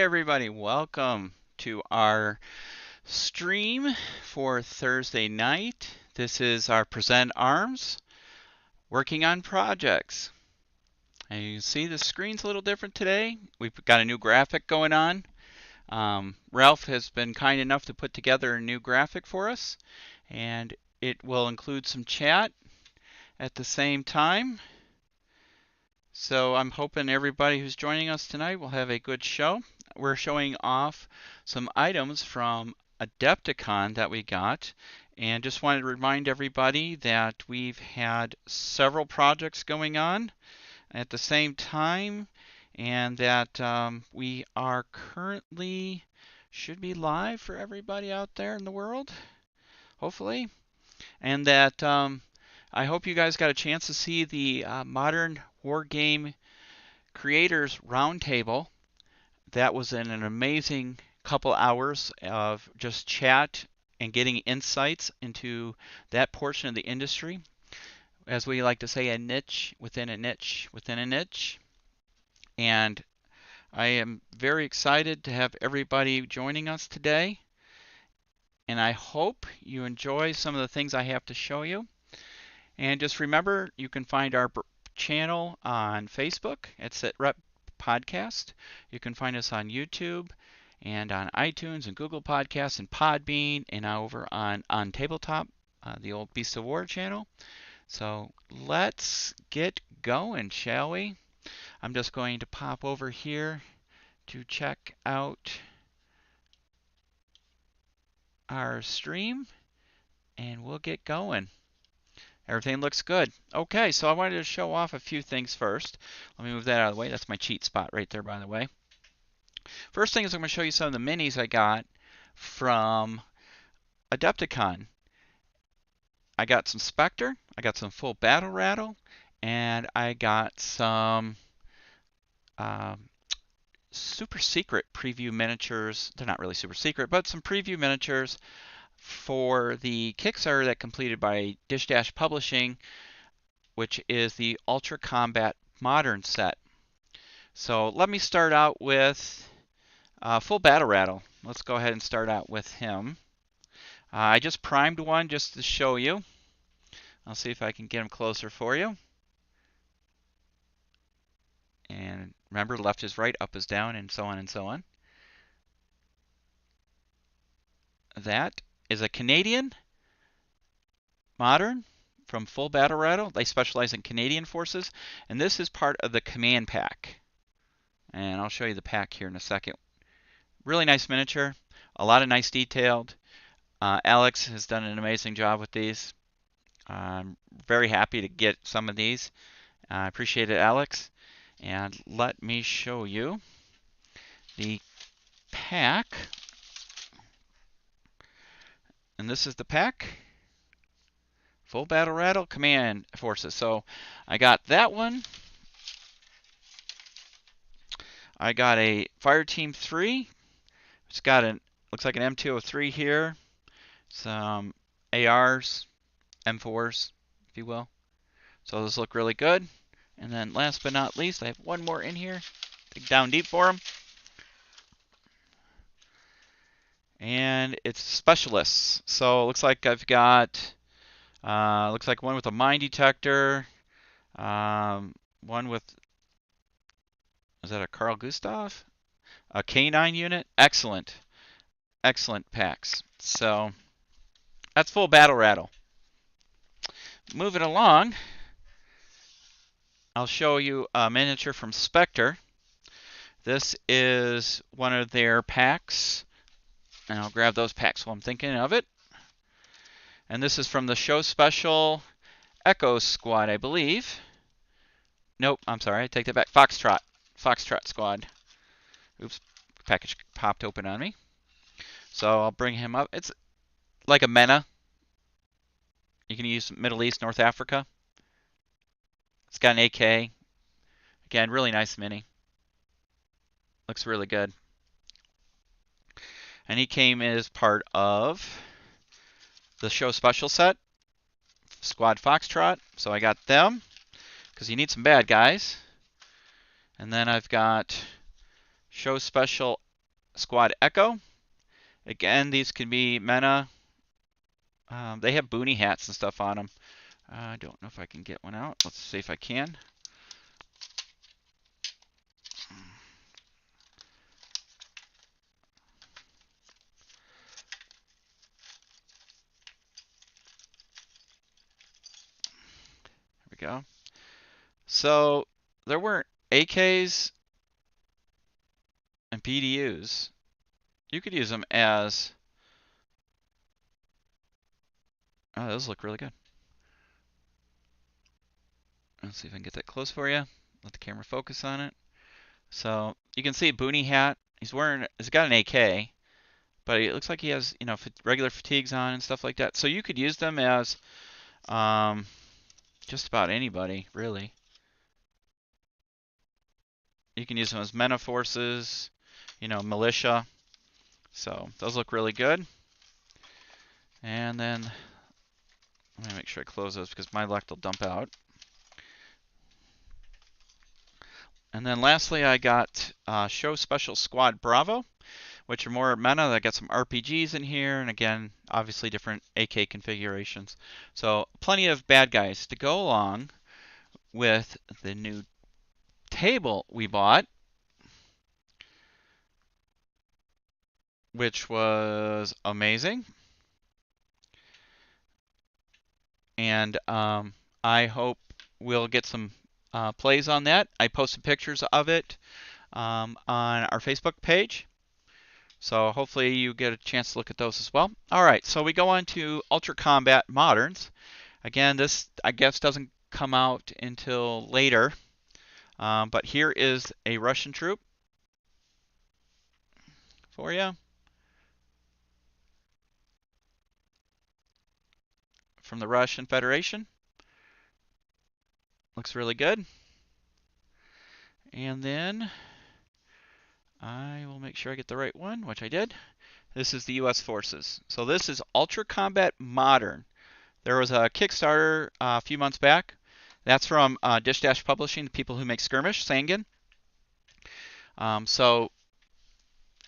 everybody, welcome to our stream for Thursday night. This is our Present Arms working on projects. And you can see the screen's a little different today. We've got a new graphic going on. Ralph has been kind enough to put together a new graphic for us, and it will include some chat at the same time. So I'm hoping everybody who's joining us tonight will have a good show. We're showing off some items from Adepticon that we got, and just wanted to remind everybody that we've had several projects going on at the same time, and that we are currently should be live for everybody out there in the world, hopefully, and that I hope you guys got a chance to see the Modern Wargame Creators Roundtable. That was an amazing couple hours of just chat and getting insights into that portion of the industry. As we like to say, a niche within a niche within a niche. And I am very excited to have everybody joining us today. And I hope you enjoy some of the things I have to show you. And just remember, you can find our channel on Facebook at SitRep Podcast. You can find us on YouTube and on iTunes and Google Podcasts and Podbean and over on Tabletop, the old Beast of War channel. So let's get going, shall we? I'm just going to pop over here to check out our stream and we'll get going. Everything looks good. Okay, so I wanted to show off a few things first. Let me move that out of the way. That's my cheat spot right there, by the way. First thing is I'm going to show you some of the minis I got from Adepticon. I got some Spectre, I got some full Battle Rattle, and I got some super secret preview miniatures. They're not really super secret, but some preview miniatures for the Kickstarter that completed by Dish Dash Publishing, which is the Ultra Combat Modern set. So let me start out with full Battle Rattle. Let's go ahead and start out with him. I just primed one just to show you. I'll see if I can get him closer for you. And remember, left is right, up is down, and so on and so on. That is a Canadian Modern from Full Battle Rattle. They specialize in Canadian forces, and this is part of the Command Pack. And I'll show you the pack here in a second. Really nice miniature, a lot of nice detailed. Alex has done an amazing job with these. I'm very happy to get some of these. I appreciate it, Alex. And let me show you the pack. And this is the pack. Full Battle Rattle Command Forces. So I got that one. I got a Fireteam 3. It's got an, looks like an M203 here. Some ARs, M4s, if you will. So those look really good. And then last but not least, I have one more in here. Dig down deep for them. And it's Specialists. So it looks like I've got, looks like one with a mine detector, one with, is that a Carl Gustav? A K9 unit. Excellent. Excellent packs. So that's Full Battle Rattle. Moving along, I'll show you a miniature from Spectre. This is one of their packs. And I'll grab those packs while I'm thinking of it. And this is from the show special Echo Squad, I believe. Nope, I'm sorry, I take that back. Foxtrot. Foxtrot Squad. Oops, package popped open on me. So I'll bring him up. It's like a MENA. You can use Middle East, North Africa. It's got an AK. Again, really nice mini. Looks really good. And he came as part of the show special set, Squad Foxtrot. So I got them, because you need some bad guys. And then I've got show special Squad Echo. Again, these can be MENA. They have boonie hats and stuff on them. I don't know if I can get one out. Let's see if I can. There we go. So there weren't AKs and PDUs. You could use them as, oh, those look really good. Let's see if I can get that close for you. Let the camera focus on it. So you can see a boonie hat. He's got an AK, but it looks like he has, regular fatigues on and stuff like that. So you could use them as just about anybody, really. You can use them as MENA forces, militia. So those look really good. And then let me make sure I close those because my left will dump out. And then lastly, I got Show Special Squad Bravo, which are more MENA. I got some RPGs in here, and again, obviously different AK configurations. So plenty of bad guys to go along with the new table we bought, which was amazing. And I hope we'll get some plays on that. I posted pictures of it on our Facebook page. So hopefully you get a chance to look at those as well. All right, so we go on to Ultra Combat Moderns. Again, this I guess doesn't come out until later, but here is a Russian troop for you from the Russian Federation. Looks really good. And then I will make sure I get the right one, which I did. This is the U.S. Forces. So this is Ultra Combat Modern. There was a Kickstarter a few months back. That's from Dish Dash Publishing, the people who make Skirmish, Sangan. So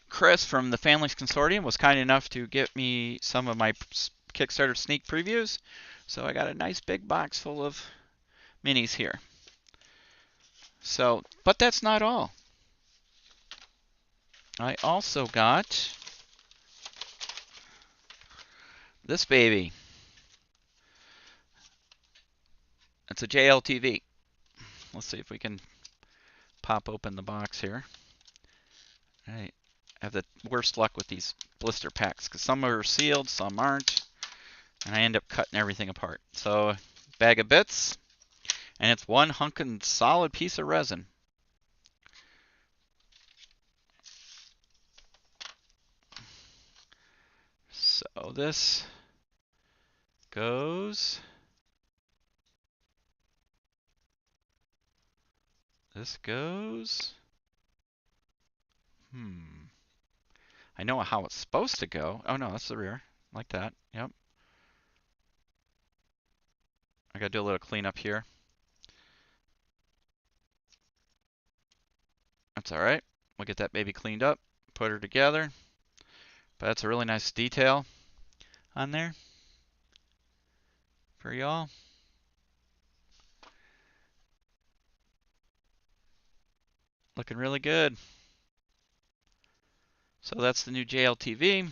Chris from the Families Consortium was kind enough to get me some of my Kickstarter sneak previews. So I got a nice big box full of minis here. So, but that's not all. I also got this baby. It's a JLTV. Let's see if we can pop open the box here. I have the worst luck with these blister packs because some are sealed, some aren't, and I end up cutting everything apart. So, bag of bits, and it's one hunkin' solid piece of resin. So this goes. This goes. I know how it's supposed to go. Oh no, that's the rear. Like that. Yep. I gotta do a little cleanup here. That's alright. We'll get that baby cleaned up, put her together. But that's a really nice detail on there for y'all. Looking really good. So that's the new JLTV.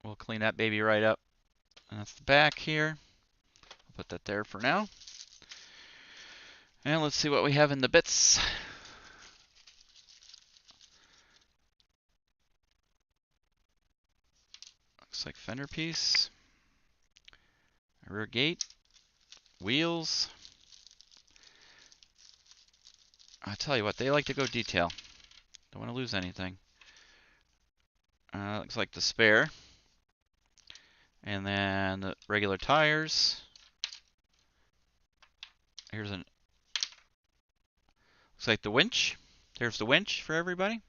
We'll clean that baby right up. And that's the back here. I'll put that there for now. And let's see what we have in the bits. Looks like fender piece, rear gate, wheels. I tell you what, they like to go detail. Don't want to lose anything. Looks like the spare. And then the regular tires. Here's looks like the winch. There's the winch for everybody.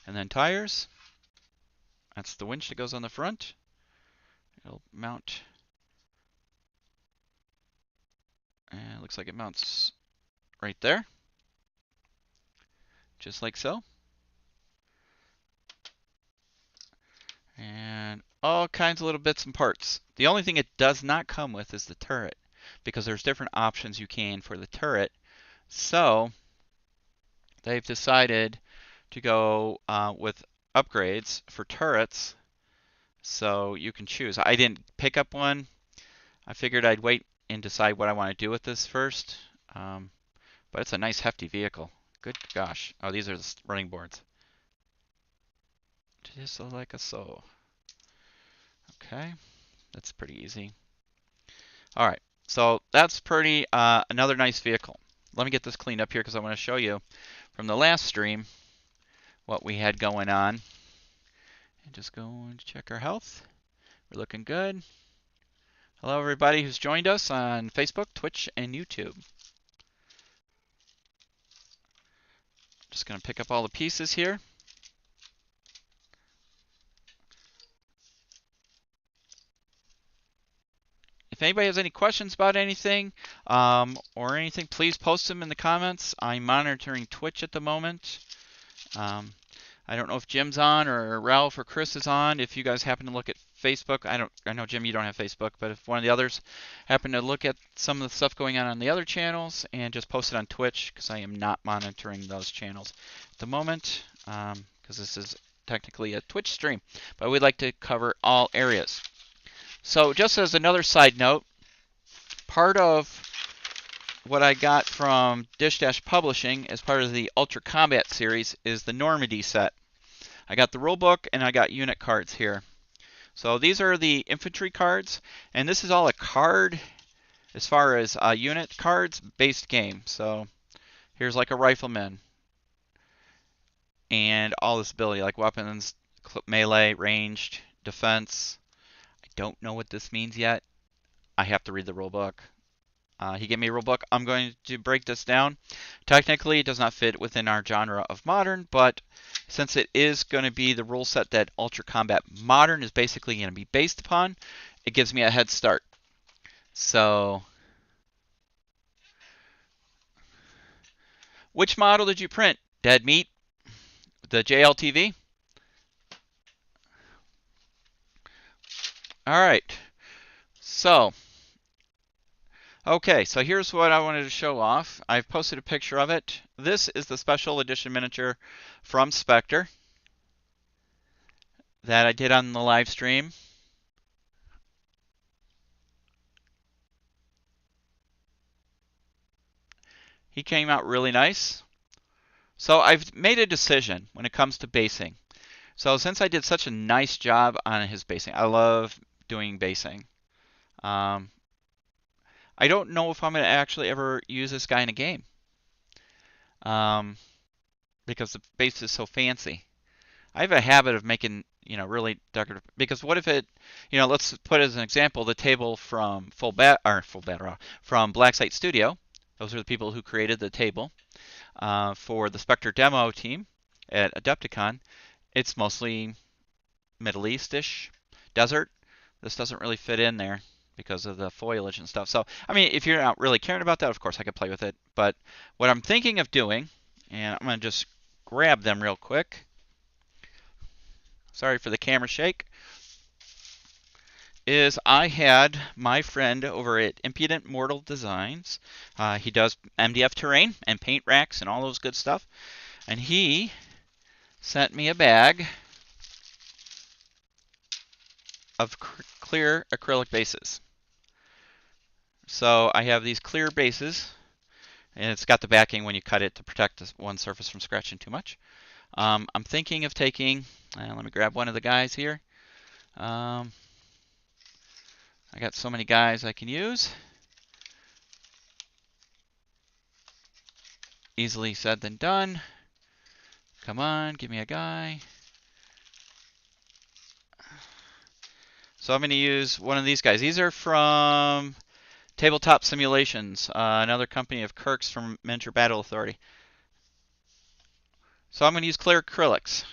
And then tires. That's the winch that goes on the front. It'll mount. And it looks like it mounts right there. just like so. And all kinds of little bits and parts. The only thing it does not come with is the turret, because there's different options you can for the turret. So they've decided to go with upgrades for turrets, so you can choose. I didn't pick up one. I figured I'd wait and decide what I want to do with this first. But it's a nice hefty vehicle. Good gosh. Oh, these are the running boards. Just like a so. Okay, that's pretty easy. All right, so that's pretty, another nice vehicle. Let me get this cleaned up here because I want to show you from the last stream what we had going on. And just go and check our health. We're looking good. Hello everybody who's joined us on Facebook, Twitch, and YouTube. Just going to pick up all the pieces here. If anybody has any questions about anything or anything, please post them in the comments. I'm monitoring Twitch at the moment. I don't know if Jim's on or Ralph or Chris is on. If you guys happen to look at Facebook, I know Jim, you don't have Facebook, but if one of the others happen to look at some of the stuff going on the other channels and just post it on Twitch, because I am not monitoring those channels at the moment, because this is technically a Twitch stream, but we'd like to cover all areas. So just as another side note, part of what I got from Dish Dash Publishing as part of the Ultra Combat series is the Normandy set. I got the rulebook and I got unit cards here. So these are the infantry cards, and this is all a card as far as unit cards based game. So here's like a rifleman and all this ability like weapons, melee, ranged, defense. I don't know what this means yet. I have to read the rulebook. He gave me a rulebook. I'm going to break this down. Technically, it does not fit within our genre of modern, but since it is going to be the rule set that Ultra Combat Modern is basically going to be based upon, it gives me a head start. So, which model did you print? Dead Meat? The JLTV? All right. So, okay, so here's what I wanted to show off. I've posted a picture of it. This is the special edition miniature from Spectre that I did on the live stream. He came out really nice. So I've made a decision when it comes to basing. So since I did such a nice job on his basing, I love doing basing. I don't know if I'm going to actually ever use this guy in a game. Because the base is so fancy. I have a habit of making, really decorative, because what if it, let's put as an example the table from from Blacksite Studio. Those are the people who created the table for the Spectre demo team at Adepticon. It's mostly Middle East-ish, desert. This doesn't really fit in there because of the foliage and stuff. So, I mean, if you're not really caring about that, of course I could play with it. But what I'm thinking of doing, and I'm going to just grab them real quick. Sorry for the camera shake. Is I had my friend over at Impudent Mortal Designs. He does MDF terrain and paint racks and all those good stuff. And he sent me a bag of clear acrylic bases. So I have these clear bases, and it's got the backing when you cut it to protect one surface from scratching too much. I'm thinking of taking, let me grab one of the guys here. I got so many guys I can use. Easily said than done. Come on, give me a guy. So I'm going to use one of these guys. These are from Tabletop Simulations, another company of Kirk's from Miniature Battle Authority. So I'm going to use clear acrylics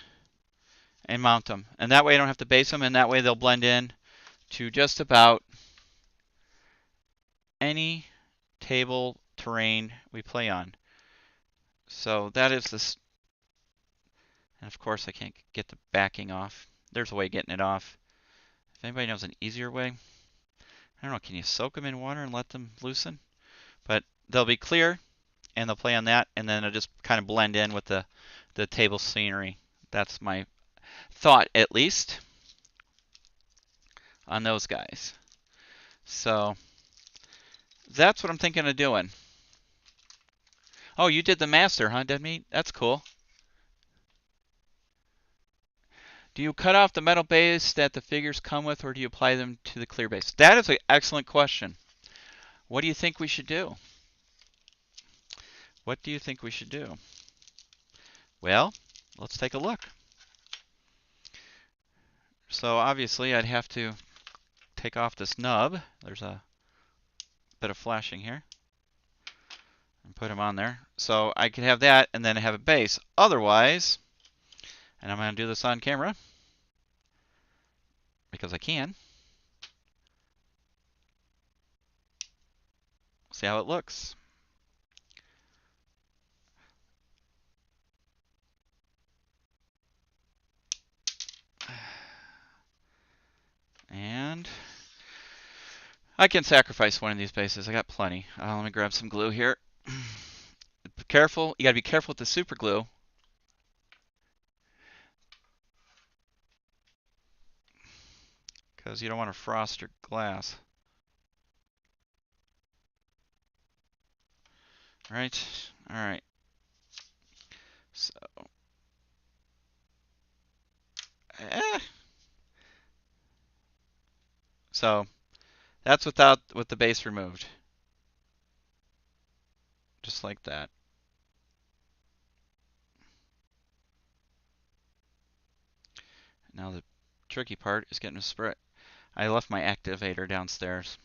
and mount them. And that way I don't have to base them, and that way they'll blend in to just about any table terrain we play on. So that is And of course I can't get the backing off. There's a way of getting it off. If anybody knows an easier way, I don't know, can you soak them in water and let them loosen? But they'll be clear and they'll play on that, and then it'll just kind of blend in with the table scenery. That's my thought, at least, on those guys. So that's what I'm thinking of doing. Oh, you did the master, huh, Deadmeat? That's cool. Do you cut off the metal base that the figures come with, or do you apply them to the clear base? That is an excellent question. What do you think we should do? What do you think we should do? Well, let's take a look. So obviously I'd have to take off this nub. There's a bit of flashing here. And put them on there. So I could have that and then have a base. Otherwise, and I'm going to do this on camera because I can. See how it looks. And I can sacrifice one of these bases. I got plenty. Let me grab some glue here. Be careful. You got to be careful with the super glue. Because you don't want to frost your glass. All right. So, so that's with the base removed. Just like that. Now the tricky part is getting a spread. I left my activator downstairs.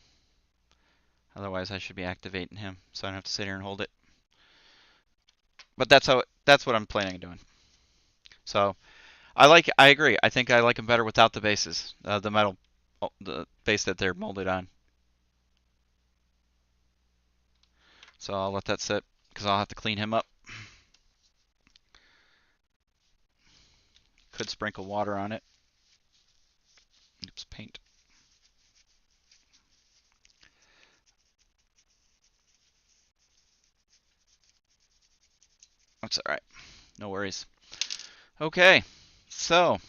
Otherwise I should be activating him, so I don't have to sit here and hold it. But that's what I'm planning on doing. So I agree. I think I like them better without the bases, the metal, the base that they're molded on. So I'll let that sit because I'll have to clean him up. Could sprinkle water on it. Oops, paint. That's all right. No worries. Okay, so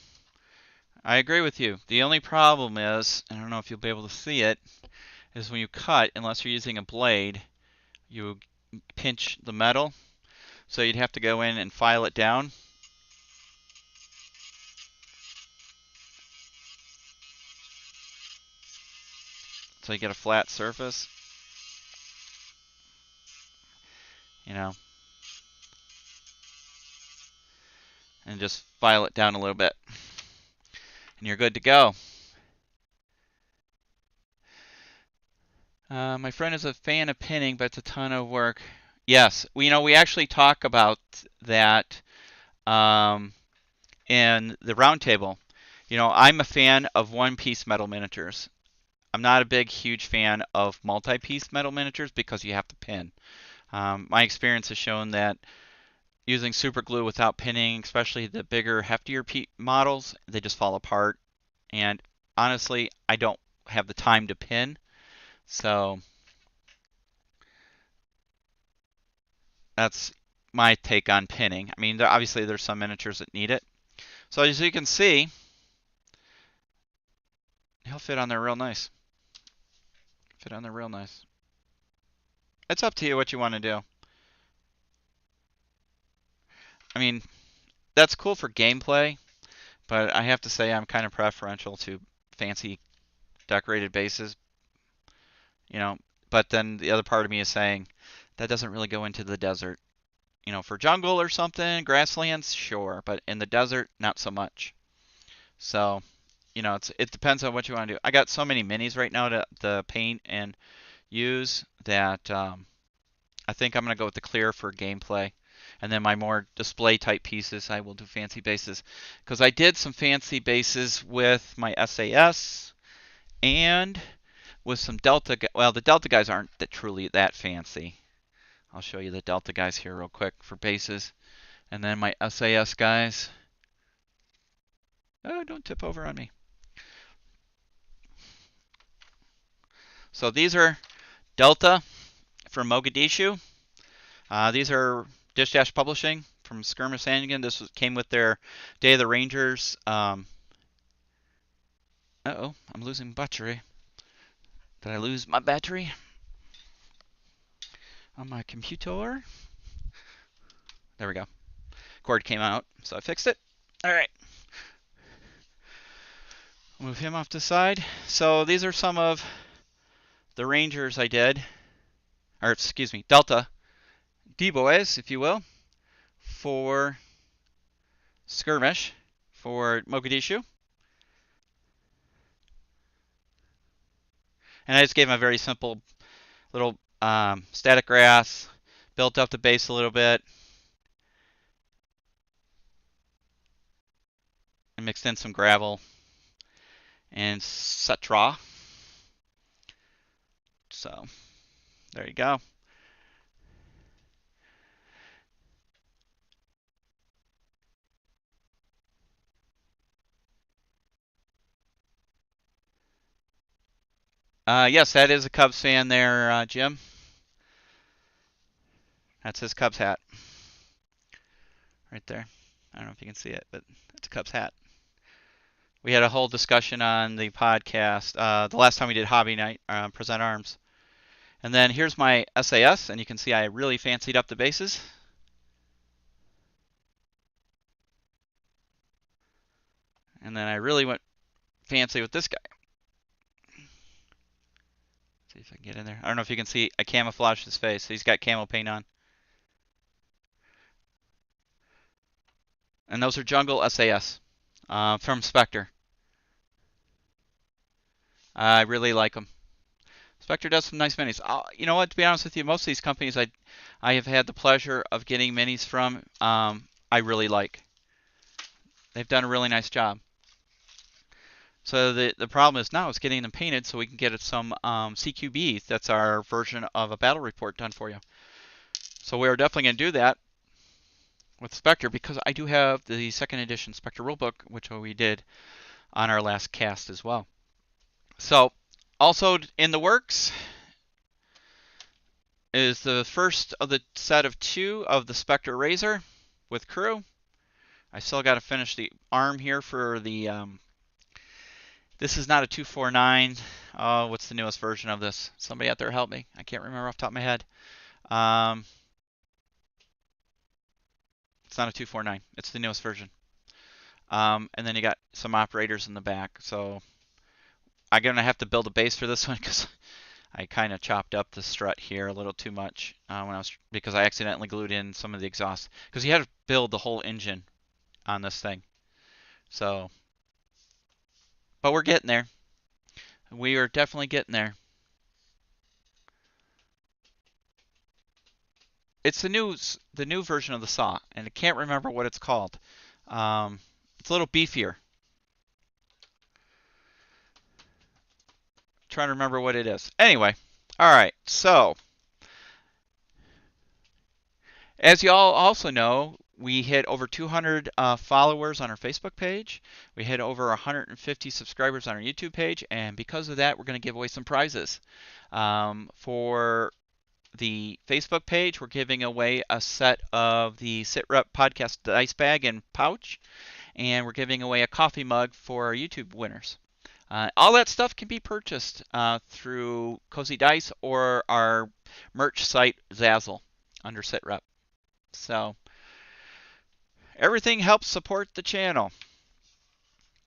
I agree with you. The only problem is, I don't know if you'll be able to see it, is when you cut, unless you're using a blade, you pinch the metal. So you'd have to go in and file it down. So you get a flat surface. You know. And just file it down a little bit. And you're good to go. My friend is a fan of pinning, but it's a ton of work. Yes, we actually talk about that in the roundtable. I'm a fan of one-piece metal miniatures. I'm not a big, huge fan of multi-piece metal miniatures because you have to pin. My experience has shown that using super glue without pinning, especially the bigger, heftier models, they just fall apart. And honestly, I don't have the time to pin. So that's my take on pinning. I mean, obviously there's some miniatures that need it. So as you can see, he'll fit on there real nice. Fit on there real nice. It's up to you what you want to do. I mean, that's cool for gameplay, but I have to say I'm kind of preferential to fancy decorated bases. But then the other part of me is saying that doesn't really go into the desert. For jungle or something, grasslands, sure, but in the desert, not so much. So, it depends on what you want to do. I got so many minis right now to paint and use that I think I'm going to go with the clear for gameplay. And then my more display type pieces, I will do fancy bases. Because I did some fancy bases with my SAS and with some Delta. Well, the Delta guys aren't truly that fancy. I'll show you the Delta guys here real quick for bases. And then my SAS guys. Oh, don't tip over on me. So these are Delta from Mogadishu. These are Dish Dash Publishing from Skirmish Sanigan. This came with their Day of the Rangers. Uh-oh, I'm losing battery. Did I lose my battery on my computer? There we go. Cord came out, so I fixed it. All right. Move him off to the side. So these are some of the Rangers I did, or excuse me, Delta D-boys, if you will, for Skirmish for Mogadishu. And I just gave him a very simple little static grass, built up the base a little bit, and mixed in some gravel and Cetra. So there you go. Yes, that is a Cubs fan there, Jim. That's his Cubs hat. Right there. I don't know if you can see it, but it's a Cubs hat. We had a whole discussion on the podcast the last time we did Hobby Night, Present Arms. And then here's my SAS, and you can see I really fancied up the bases. And then I really went fancy with this guy. See if I can get in there. I don't know if you can see, I camouflaged his face. He's got camo paint on. And those are Jungle SAS from Spectre. I really like them. Spectre does some nice minis. You know what, to be honest with you, most of these companies I have had the pleasure of getting minis from, I really like. They've done a really nice job. So the problem is now is getting them painted so we can get some CQB. That's our version of a battle report done for you. So we are definitely going to do that with Spectre because I do have the second edition Spectre rulebook, which we did on our last cast as well. So also in the works is the first of the set of 2 of the Spectre Razor with crew. I still got to finish the arm here for the this is not a 249. Oh, what's the newest version of this? Somebody out there help me. I can't remember off the top of my head. It's not a 249. It's the newest version. And then you got some operators in the back. So I'm going to have to build a base for this one because I kind of chopped up the strut here a little too much because I accidentally glued in some of the exhaust. Because you had to build the whole engine on this thing. So, but we're getting there. We are definitely getting there. It's the new version of the saw, and I can't remember what it's called. It's a little beefier. Trying to remember what it is. Anyway, all right. So, as you all also know, we hit over 200 followers on our Facebook page. We hit over 150 subscribers on our YouTube page, and because of that, we're going to give away some prizes. For the Facebook page, we're giving away a set of the SitRep Podcast Dice Bag and Pouch, and we're giving away a coffee mug for our YouTube winners. All that stuff can be purchased through Cozy Dice or our merch site, Zazzle, under SitRep. So everything helps support the channel.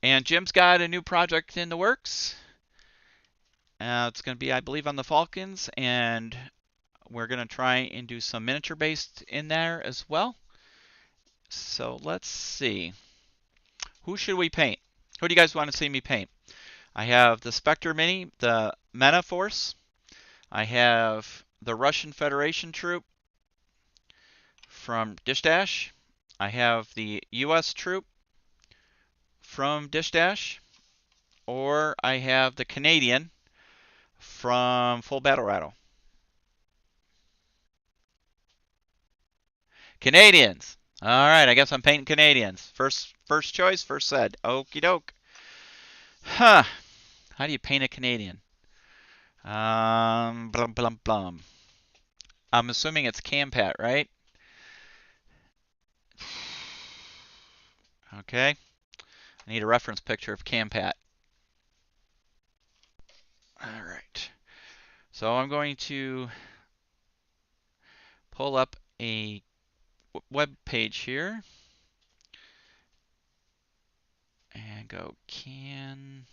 And Jim's got a new project in the works. It's going to be, I believe, on the Falcons, and we're going to try and do some miniature based in there as well. So let's see. Who should we paint? Who do you guys want to see me paint? I have the Spectre Mini, the Mena Force. I have the Russian Federation troop from Dish Dash. I have the US troop from Dish Dash. Or I have the Canadian from Full Battle Rattle. Canadians. All right, I guess I'm painting Canadians. First First choice, first said. Okie doke. Huh. How do you paint a Canadian? Blum, blum, blum. I'm assuming it's Campat, right? Okay. I need a reference picture of Campat. All right. So I'm going to pull up a web page here and go Canpat,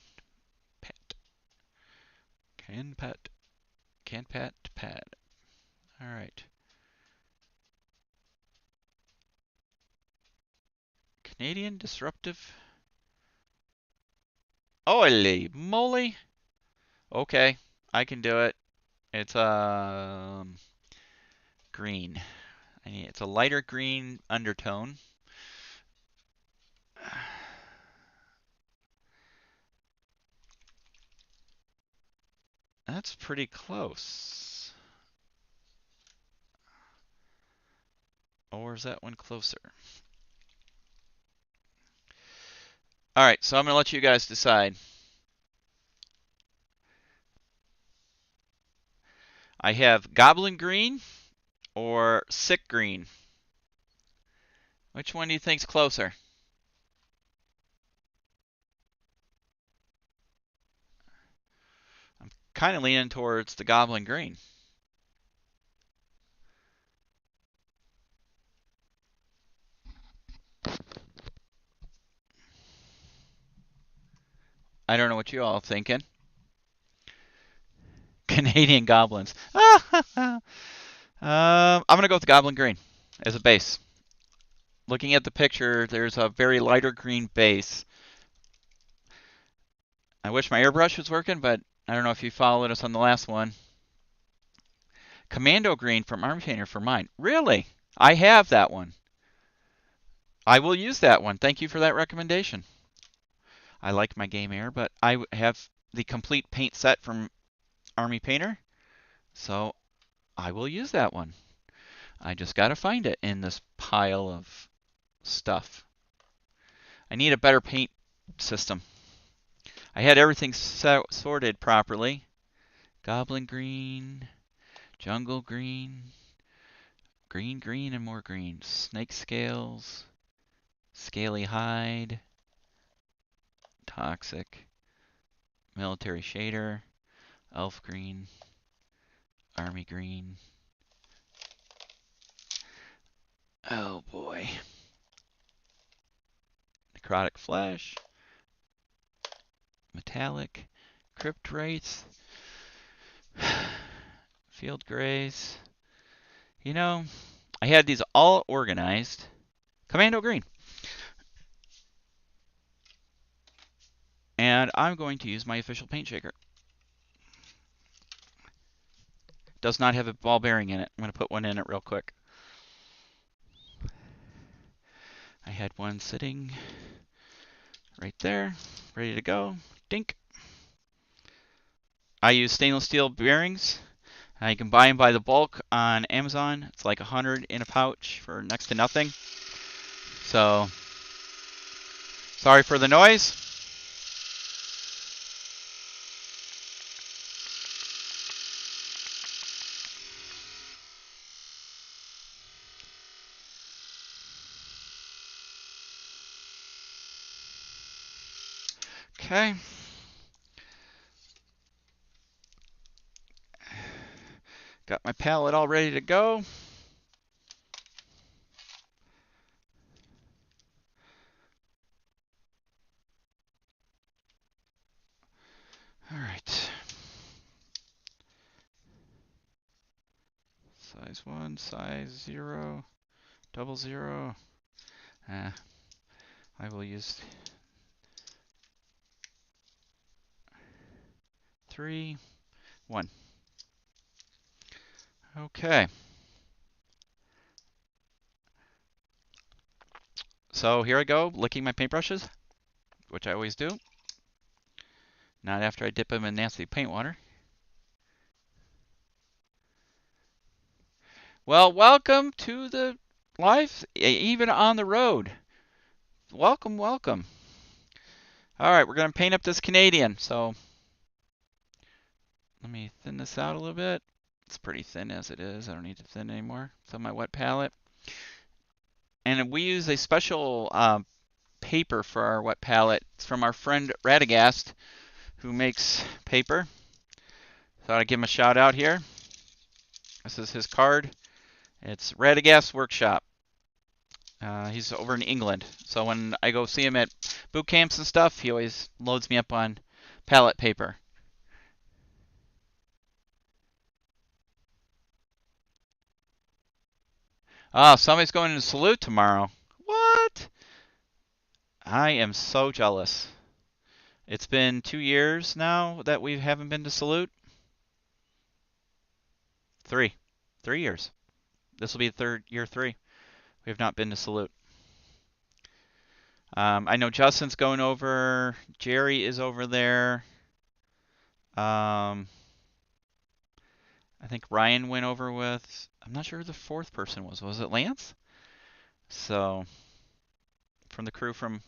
Canpat. All right. Canadian disruptive. Holy moly. Okay, I can do it. It's green. It's a lighter green undertone. That's pretty close. Or is that one closer? All right, so I'm going to let you guys decide. I have Goblin Green or Sick Green. Which one do you think's closer? I'm kind of leaning towards the Goblin Green. I don't know what you all are thinking. Canadian Goblins. I'm going to go with the Goblin Green as a base. Looking at the picture, there's a very lighter green base. I wish my airbrush was working, but I don't know if you followed us on the last one. Commando Green from Army Painter for mine. Really? I have that one. I will use that one. Thank you for that recommendation. I like my Game Air, but I have the complete paint set from Army Painter, so I will use that one. I just got to find it in this pile of stuff. I need a better paint system. I had everything sorted properly. Goblin green, jungle green, green, and more green. Snake scales, scaly hide, toxic, military shader, elf green, army green. Oh boy. Necrotic flesh, metallic, crypt wraiths, field grays. You know, I had these all organized. Commando green. And I'm going to use my official paint shaker. Does not have a ball bearing in it. I'm going to put one in it real quick. I had one sitting right there, ready to go. Dink. I use stainless steel bearings. You can buy them by the bulk on Amazon. It's like 100 in a pouch for next to nothing. So, sorry for the noise. Okay. Got my palette all ready to go. All right. Size 1, size 0, 00. I will use 3, 1. Okay. So here I go, licking my paintbrushes, which I always do. Not after I dip them in nasty paint water. Well, welcome to the life, even on the road. welcome, welcome. All right, we're going to paint up this Canadian. So let me thin this out a little bit. It's pretty thin as it is. I don't need to thin anymore. It's on my wet palette. And we use a special paper for our wet palette. It's from our friend Radagast, who makes paper. Thought I'd give him a shout out here. This is his card. It's Radagast Workshop. He's over in England. So when I go see him at boot camps and stuff, he always loads me up on palette paper. Ah, somebody's going to Salute tomorrow. What? I am so jealous. It's been 2 years now that we haven't been to Salute. 3. 3 years. This will be year 3. We have not been to Salute. I know Justin's going over. Jerry is over there. I think Ryan went over with. I'm not sure who the fourth person was. Was it Lance? So, from the crew from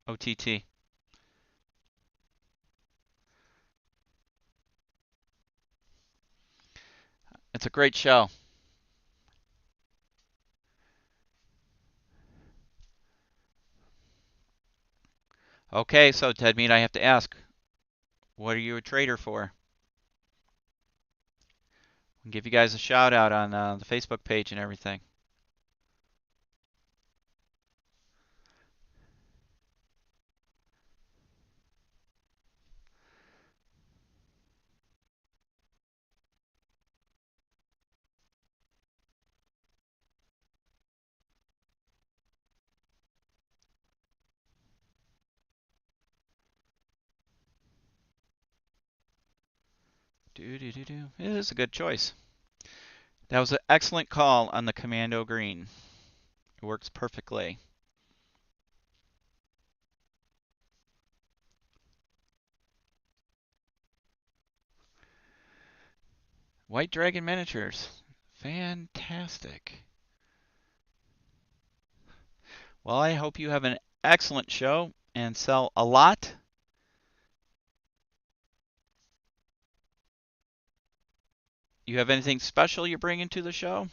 OTT. It's a great show. Okay, so Ted Mead, I have to ask, what are you a trader for? I'll give you guys a shout out on the Facebook page and everything. It is a good choice. That was an excellent call on the Commando Green. It works perfectly. White Dragon Miniatures. Fantastic. Well, I hope you have an excellent show and sell a lot. You have anything special you're bringing to the show?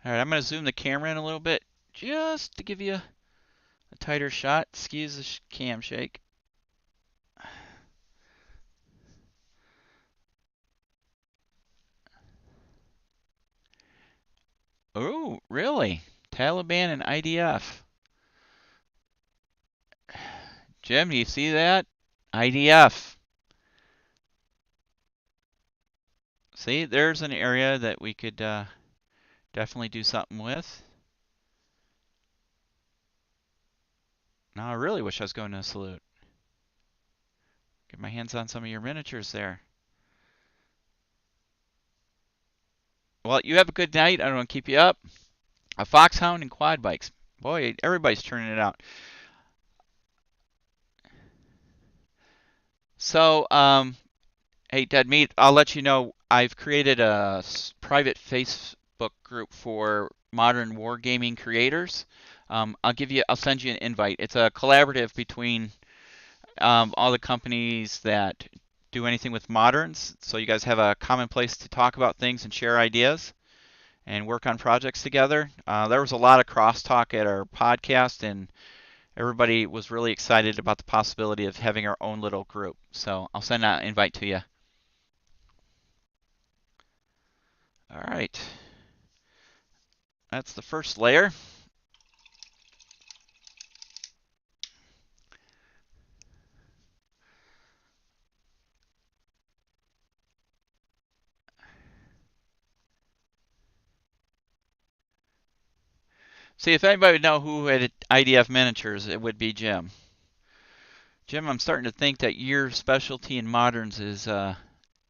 All right, I'm going to zoom the camera in a little bit just to give you a tighter shot. Excuse the cam shake. Oh, really? Taliban and IDF. Jim, do you see that? IDF. See, there's an area that we could definitely do something with. Now, I really wish I was going to a Salute. Get my hands on some of your miniatures there. Well, you have a good night. I don't want to keep you up. A Foxhound and quad bikes. Boy, everybody's turning it out. So, hey, Dead Meat, I'll let you know I've created a private Facebook group for modern wargaming creators. I'll send you an invite. It's a collaborative between all the companies that do anything with moderns. So you guys have a common place to talk about things and share ideas and work on projects together. There was a lot of crosstalk at our podcast, and everybody was really excited about the possibility of having our own little group. So I'll send that invite to you. All right. That's the first layer. See, if anybody would know who had IDF miniatures, it would be Jim. Jim, I'm starting to think that your specialty in moderns is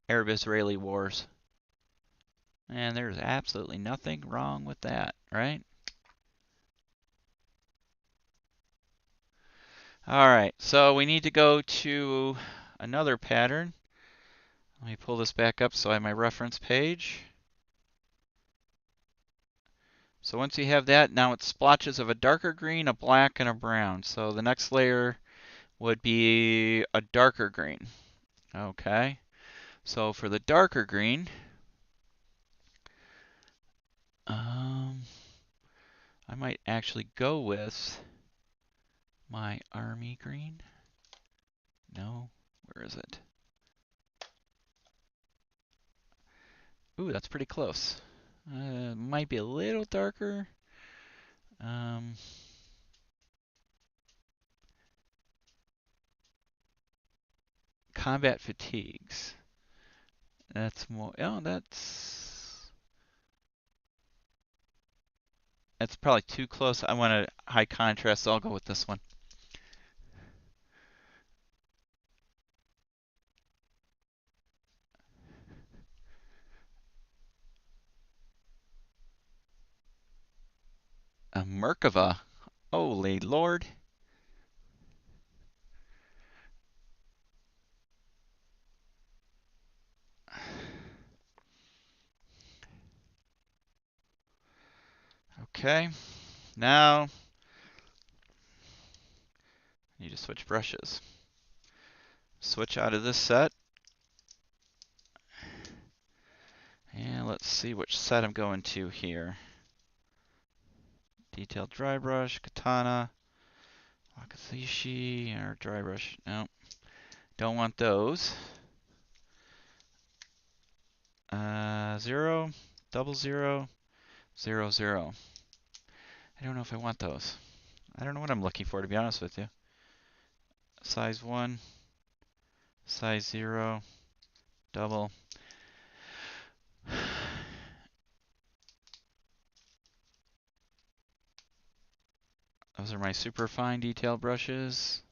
Arab-Israeli wars. And there's absolutely nothing wrong with that, right? All right, so we need to go to another pattern. Let me pull this back up so I have my reference page. So once you have that, now it's splotches of a darker green, a black, and a brown. So the next layer would be a darker green. Okay, so for the darker green, I might actually go with my army green. No, where is it? Ooh, that's pretty close. Might be a little darker. Combat fatigues. That's more. Oh, that's probably too close. I want a high contrast, so I'll go with this one. A Merkava. Holy Lord. Okay, now I need to switch brushes. Switch out of this set. And let's see which set I'm going to here. Detailed dry brush, katana, wakazishi, or dry brush. No, don't want those. 0, 00, 00. I don't know if I want those. I don't know what I'm looking for, to be honest with you. Size 1, size 0, double. Those are my super fine detail brushes.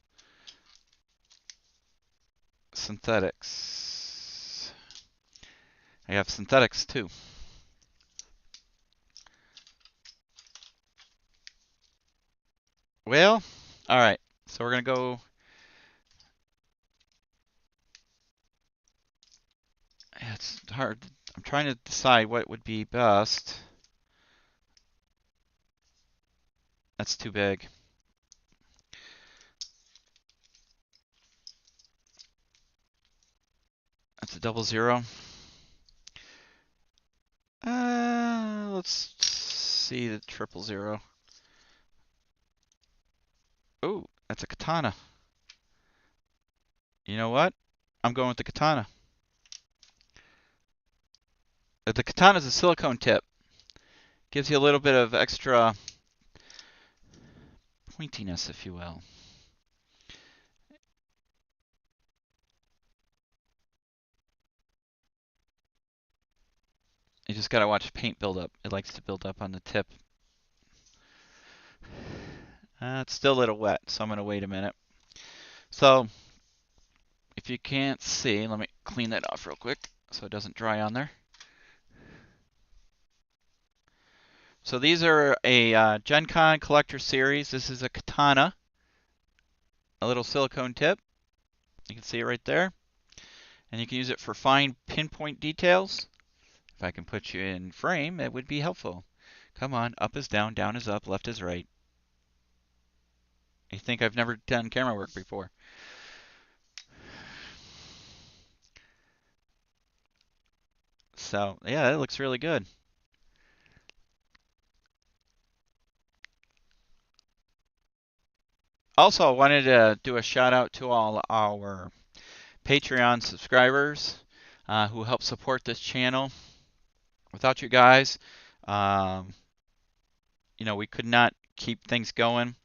Synthetics. I have synthetics too. Well, all right. So we're gonna go. It's hard. I'm trying to decide what would be best. That's too big. That's a 00. Let's see the 000. Oh, that's a katana. You know what? I'm going with the katana. The katana is a silicone tip. Gives you a little bit of extra pointiness, if you will. You just gotta watch paint build up. It likes to build up on the tip. It's still a little wet, so I'm gonna wait a minute. So, if you can't see, let me clean that off real quick so it doesn't dry on there. So these are a Gen Con collector series. This is a katana, a little silicone tip. You can see it right there. And you can use it for fine pinpoint details. If I can put you in frame, it would be helpful. Come on, up is down, down is up, left is right. You think I've never done camera work before. So, yeah, it looks really good. Also, I wanted to do a shout out to all our Patreon subscribers who help support this channel. Without you guys, we could not keep things going,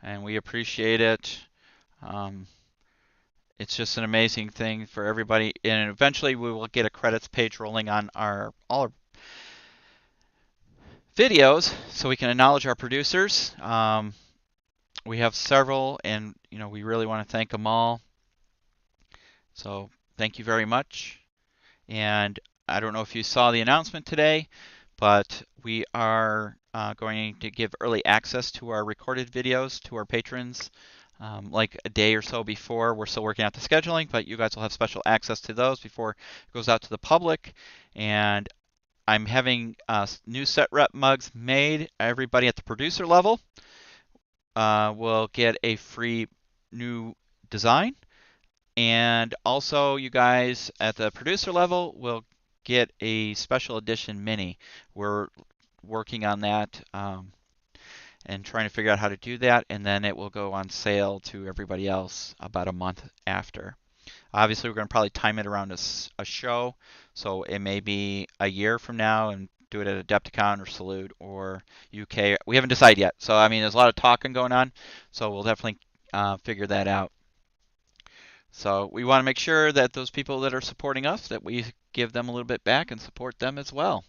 and we appreciate it. It's just an amazing thing for everybody, and eventually we will get a credits page rolling on all our videos, so we can acknowledge our producers. We have several, and we really want to thank them all. So thank you very much. And I don't know if you saw the announcement today, but we are going to give early access to our recorded videos to our patrons like a day or so before. We're still working out the scheduling, but you guys will have special access to those before it goes out to the public. And I'm having new set rep mugs made. Everybody at the producer level will get a free new design. And also, you guys at the producer level will get a special edition mini. We're working on that and trying to figure out how to do that, and then it will go on sale to everybody else about a month after. Obviously, we're going to probably time it around a show, so it may be a year from now and do it at Adepticon or Salute or UK. We haven't decided yet, so I mean, there's a lot of talking going on, so we'll definitely figure that out. So we want to make sure that those people that are supporting us, that we give them a little bit back and support them as well,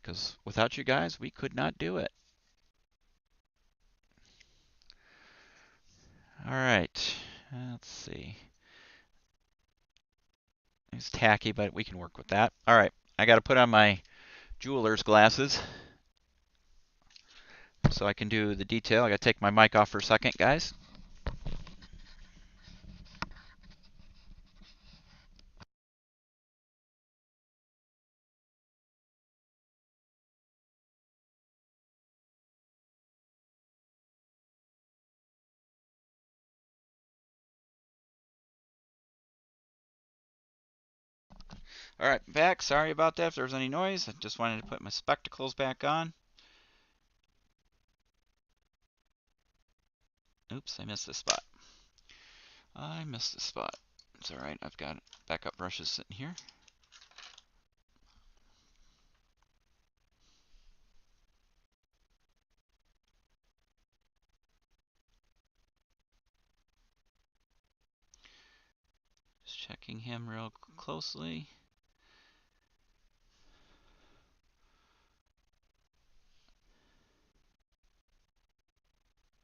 because without you guys, we could not do it. All right, let's see. It's tacky, but we can work with that. All right, I got to put on my jeweler's glasses so I can do the detail. I got to take my mic off for a second, guys. All right, back. Sorry about that if there's any noise. I just wanted to put my spectacles back on. Oops, I missed this spot. I missed this spot. It's all right. I've got backup brushes sitting here. Just checking him real closely.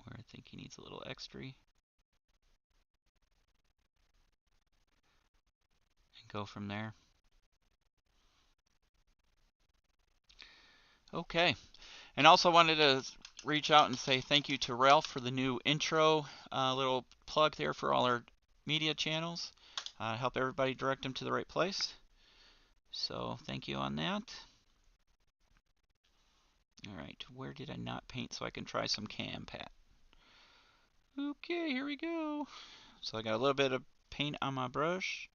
Where I think he needs a little extra. And go from there. Okay. And also wanted to reach out and say thank you to Ralph for the new intro, little plug there for all our media channels. Help everybody direct them to the right place. So thank you on that. All right, where did I not paint so I can try some Campat? Okay, here we go. So I got a little bit of paint on my brush,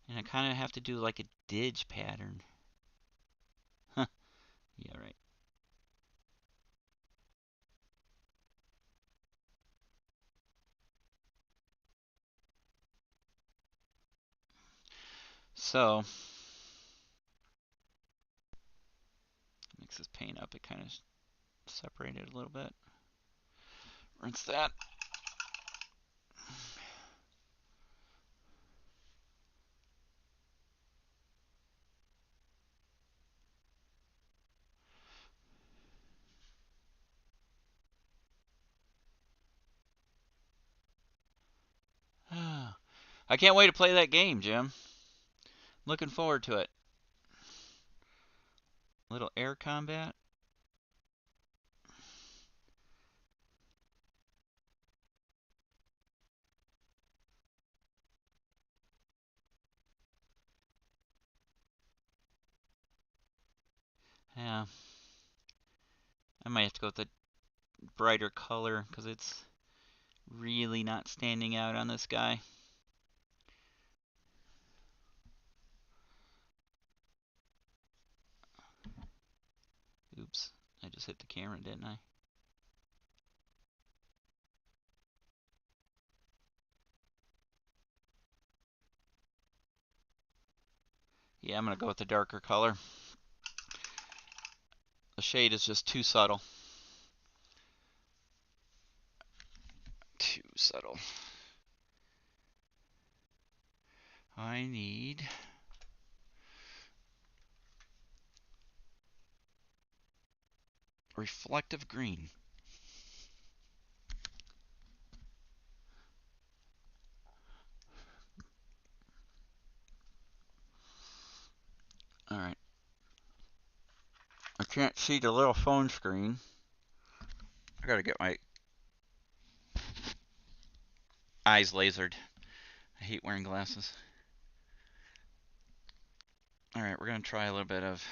and I kind of have to do like a didge pattern. Huh, yeah, right. So, mix this paint up, it kind of separated a little bit. Rinse that. I can't wait to play that game, Jim. Looking forward to it. Little air combat. Yeah. I might have to go with a brighter color because it's really not standing out on this guy. Oops, I just hit the camera, didn't I? Yeah, I'm gonna go with the darker color. The shade is just too subtle. Too subtle. I need reflective green. Alright. I can't see the little phone screen. I gotta get my eyes lasered. I hate wearing glasses. All right, we're gonna try a little bit of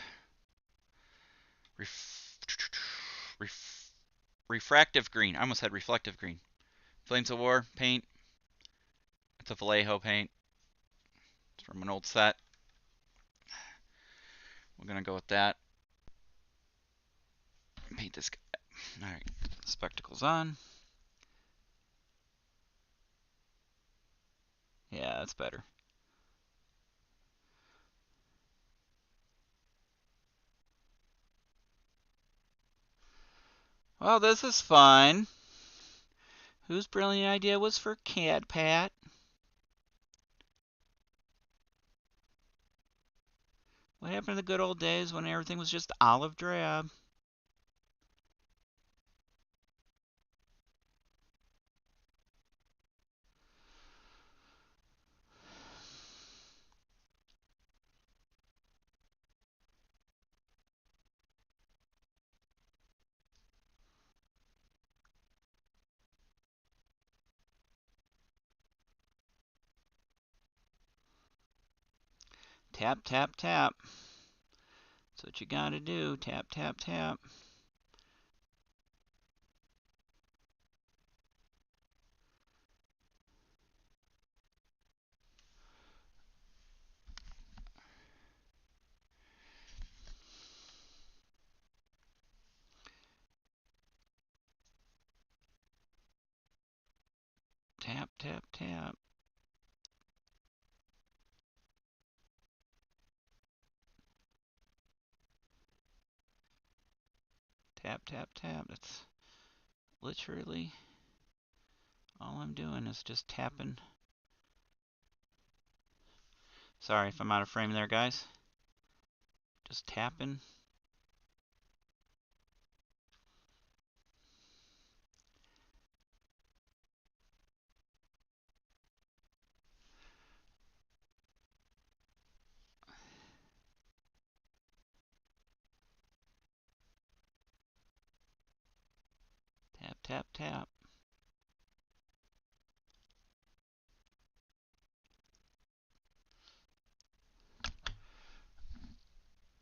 refractive green. I almost said reflective green. Flames of War paint. It's a Vallejo paint. It's from an old set. We're gonna go with that. Paint this guy. All right, spectacles on. Yeah, that's better. Well, this is fun. Whose brilliant idea was for CAD, Pat? What happened to the good old days when everything was just olive drab? Tap, tap, tap. That's what you gotta do. Tap, tap, tap. Tap, tap, tap. Tap, tap, tap. That's literally all I'm doing is just tapping. Sorry if I'm out of frame there, guys. Just tapping. Tap, tap, tap.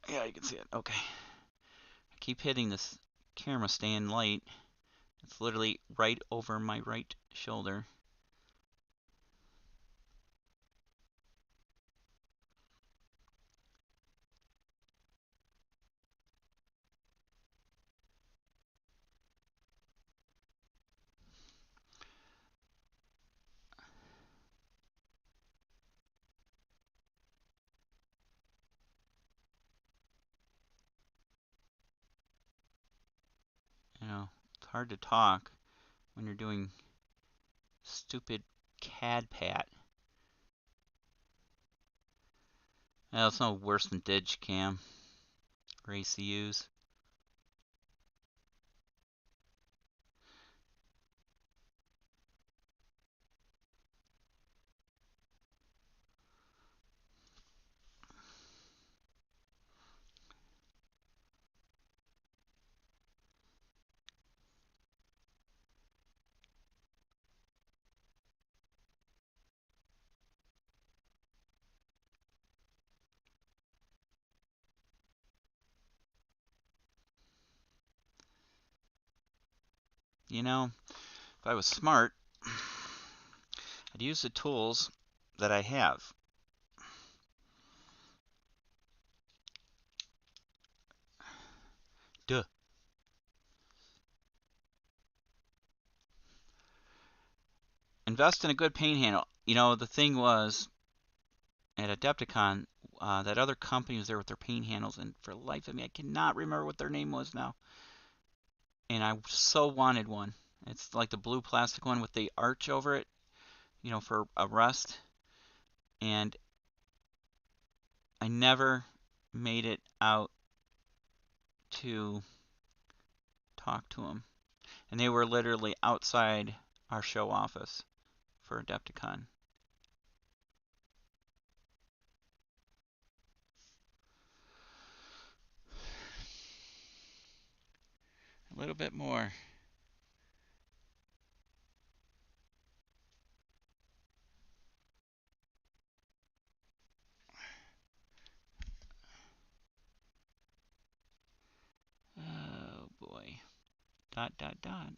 Yeah, you can see it. Okay. I keep hitting this camera staying light. It's literally right over my right shoulder. You know, it's hard to talk when you're doing stupid CAD pat. Well, it's no worse than Digicam or ACUs. You know, if I was smart, I'd use the tools that I have. Duh. Invest in a good paint handle. You know, the thing was, at Adepticon, that other company was there with their paint handles, and for the life of me, I cannot remember what their name was now. And I so wanted one. It's like the blue plastic one with the arch over it, you know, for a rest. And I never made it out to talk to them. And they were literally outside our show office for Adepticon. A little bit more. dot, dot, dot.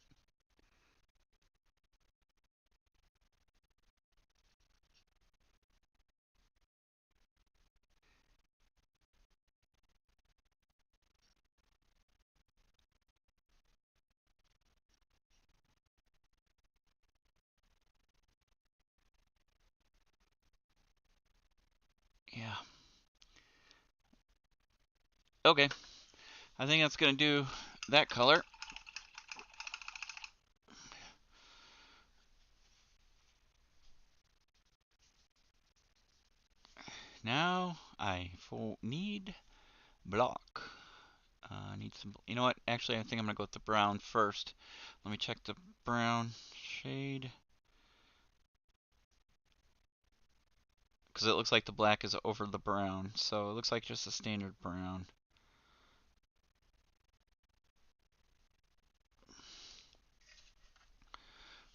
Yeah. Okay. I think that's going to do that color. Now I need block. I need some, you know what? Actually, I think I'm going to go with the brown first. Let me check the brown shade. Because it looks like the black is over the brown. So it looks like just a standard brown.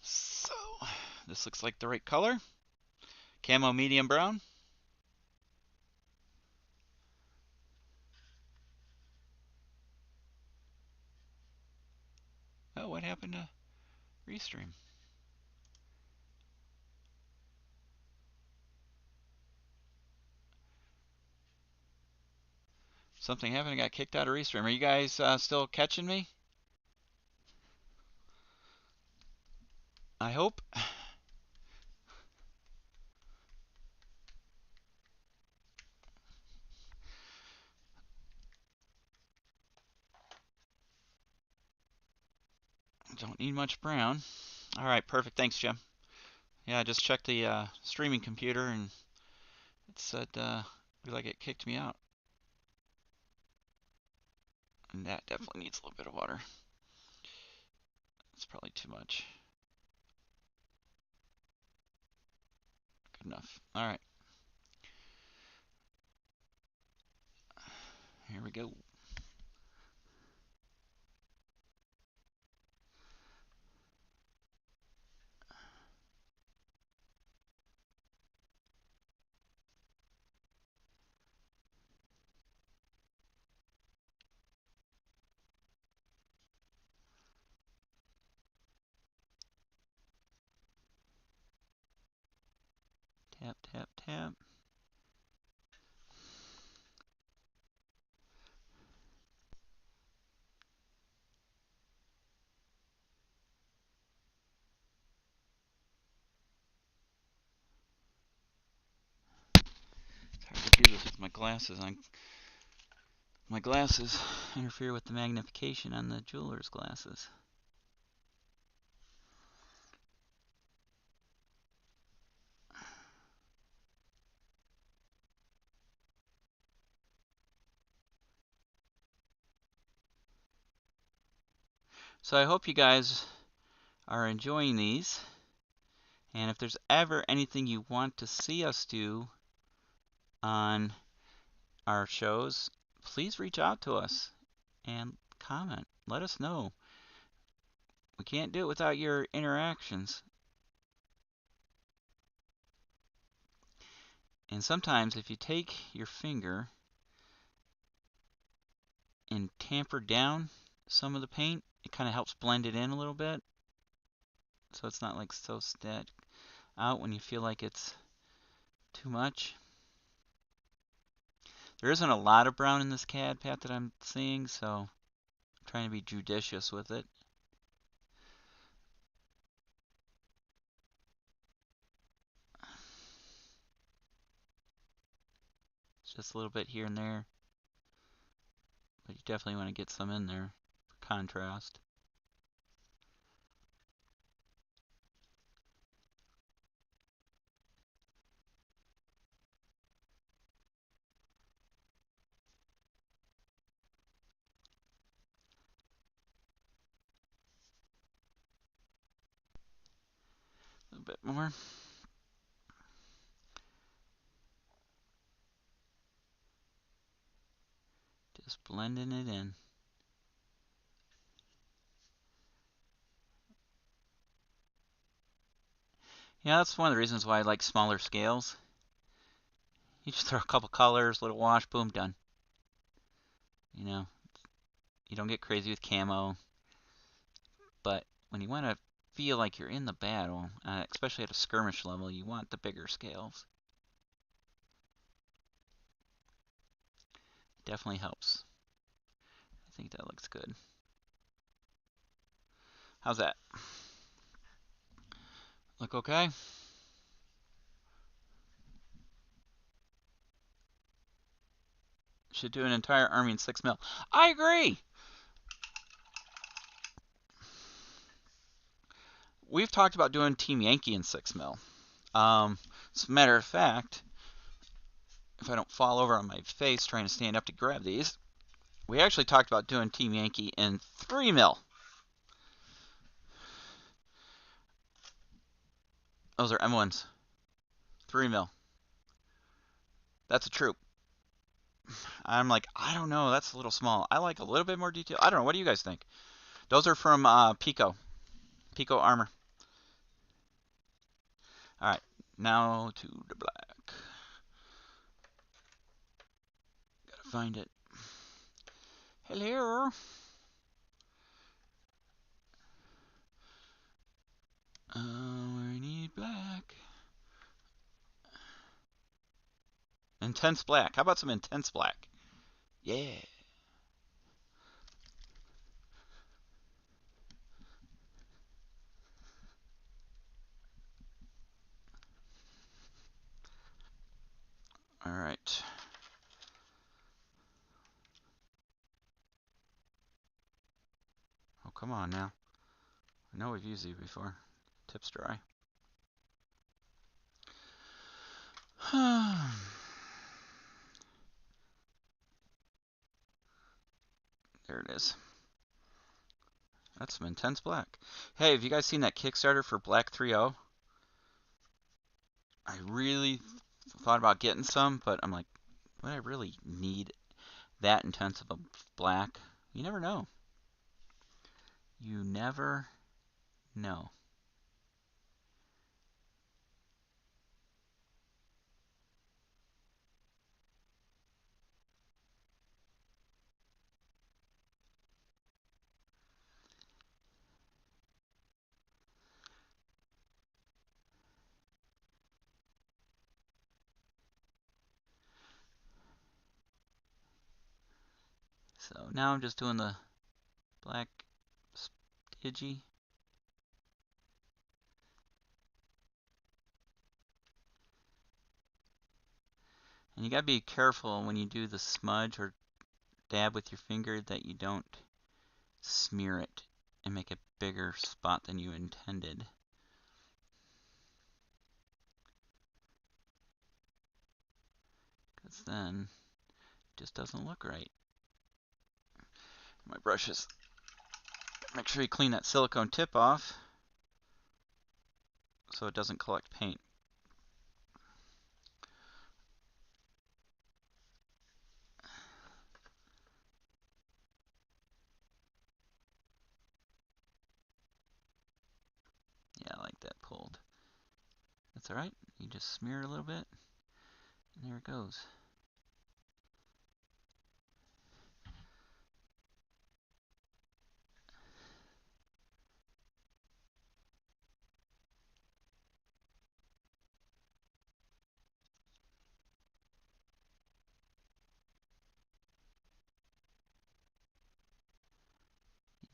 So this looks like the right color. Camo medium brown. Oh, what happened to Restream? Something happened. I got kicked out of Restream. Are you guys still catching me? I hope. Don't need much brown. All right, perfect. Thanks, Jim. Yeah, I just checked the streaming computer and it said looked like it kicked me out. And that definitely needs a little bit of water. It's probably too much. Good enough. All right. Here we go. Tap, tap, tap. It's hard to do this with my glasses on. My glasses interfere with the magnification on the jeweler's glasses. So I hope you guys are enjoying these. And if there's ever anything you want to see us do on our shows, please reach out to us and comment. Let us know. We can't do it without your interactions. And sometimes if you take your finger and tamper down some of the paint, it kind of helps blend it in a little bit. So it's not like so static out when you feel like it's too much. There isn't a lot of brown in this CAD, Pat, that I'm seeing, so I'm trying to be judicious with it. It's just a little bit here and there, but you definitely want to get some in there for contrast. A little bit more. Just blending it in. Yeah, that's one of the reasons why I like smaller scales. You just throw a couple colors, little wash, boom, done. You know, you don't get crazy with camo. But when you want to feel like you're in the battle, especially at a skirmish level, you want the bigger scales. It definitely helps. I think that looks good. How's that? Look okay? Should do an entire army in 6 mil. I agree! We've talked about doing Team Yankee in 6 mil. As a matter of fact, if I don't fall over on my face trying to stand up to grab these, we actually talked about doing Team Yankee in 3 mil. Those are M1s. 3 mil. That's a troop. I'm like, I don't know, that's a little small. I like a little bit more detail. I don't know, what do you guys think? Those are from Pico. Pico Armor. Alright, now to the black. Gotta find it. Hello. We need black. Intense black. How about some intense black? Yeah. Alright. Oh, come on now. I know we've used these before. Tip's dry. There it is. That's some intense black. Hey, have you guys seen that Kickstarter for Black 3.0? I really thought about getting some, but I'm like, would I really need that intense of a black? You never know. You never know. So now I'm just doing the black Digi. And you gotta be careful when you do the smudge or dab with your finger that you don't smear it and make a bigger spot than you intended. Because then it just doesn't look right. My brushes. Make sure you clean that silicone tip off so it doesn't collect paint. Yeah, I like that pulled. That's alright. You just smear it a little bit, and there it goes.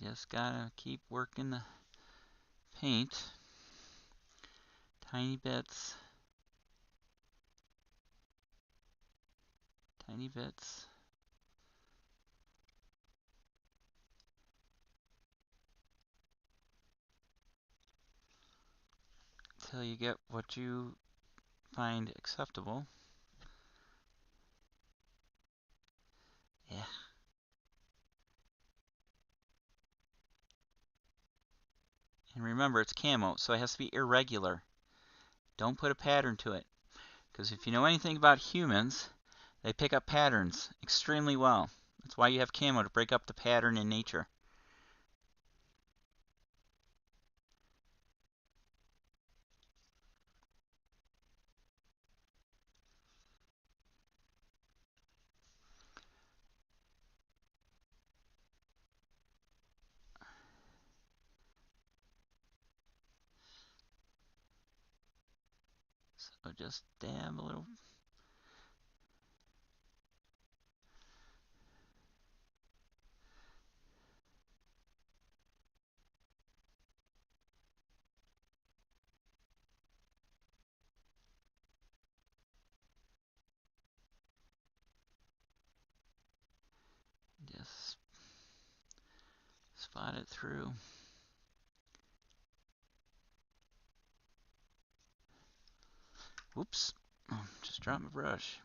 You just gotta keep working the paint. Tiny bits. Tiny bits. Till you get what you find acceptable. Yeah. And remember, it's camo, so it has to be irregular. Don't put a pattern to it. Because if you know anything about humans, they pick up patterns extremely well. That's why you have camo, to break up the pattern in nature. So just dab a little. Just spot it through. Whoops, just dropped my brush.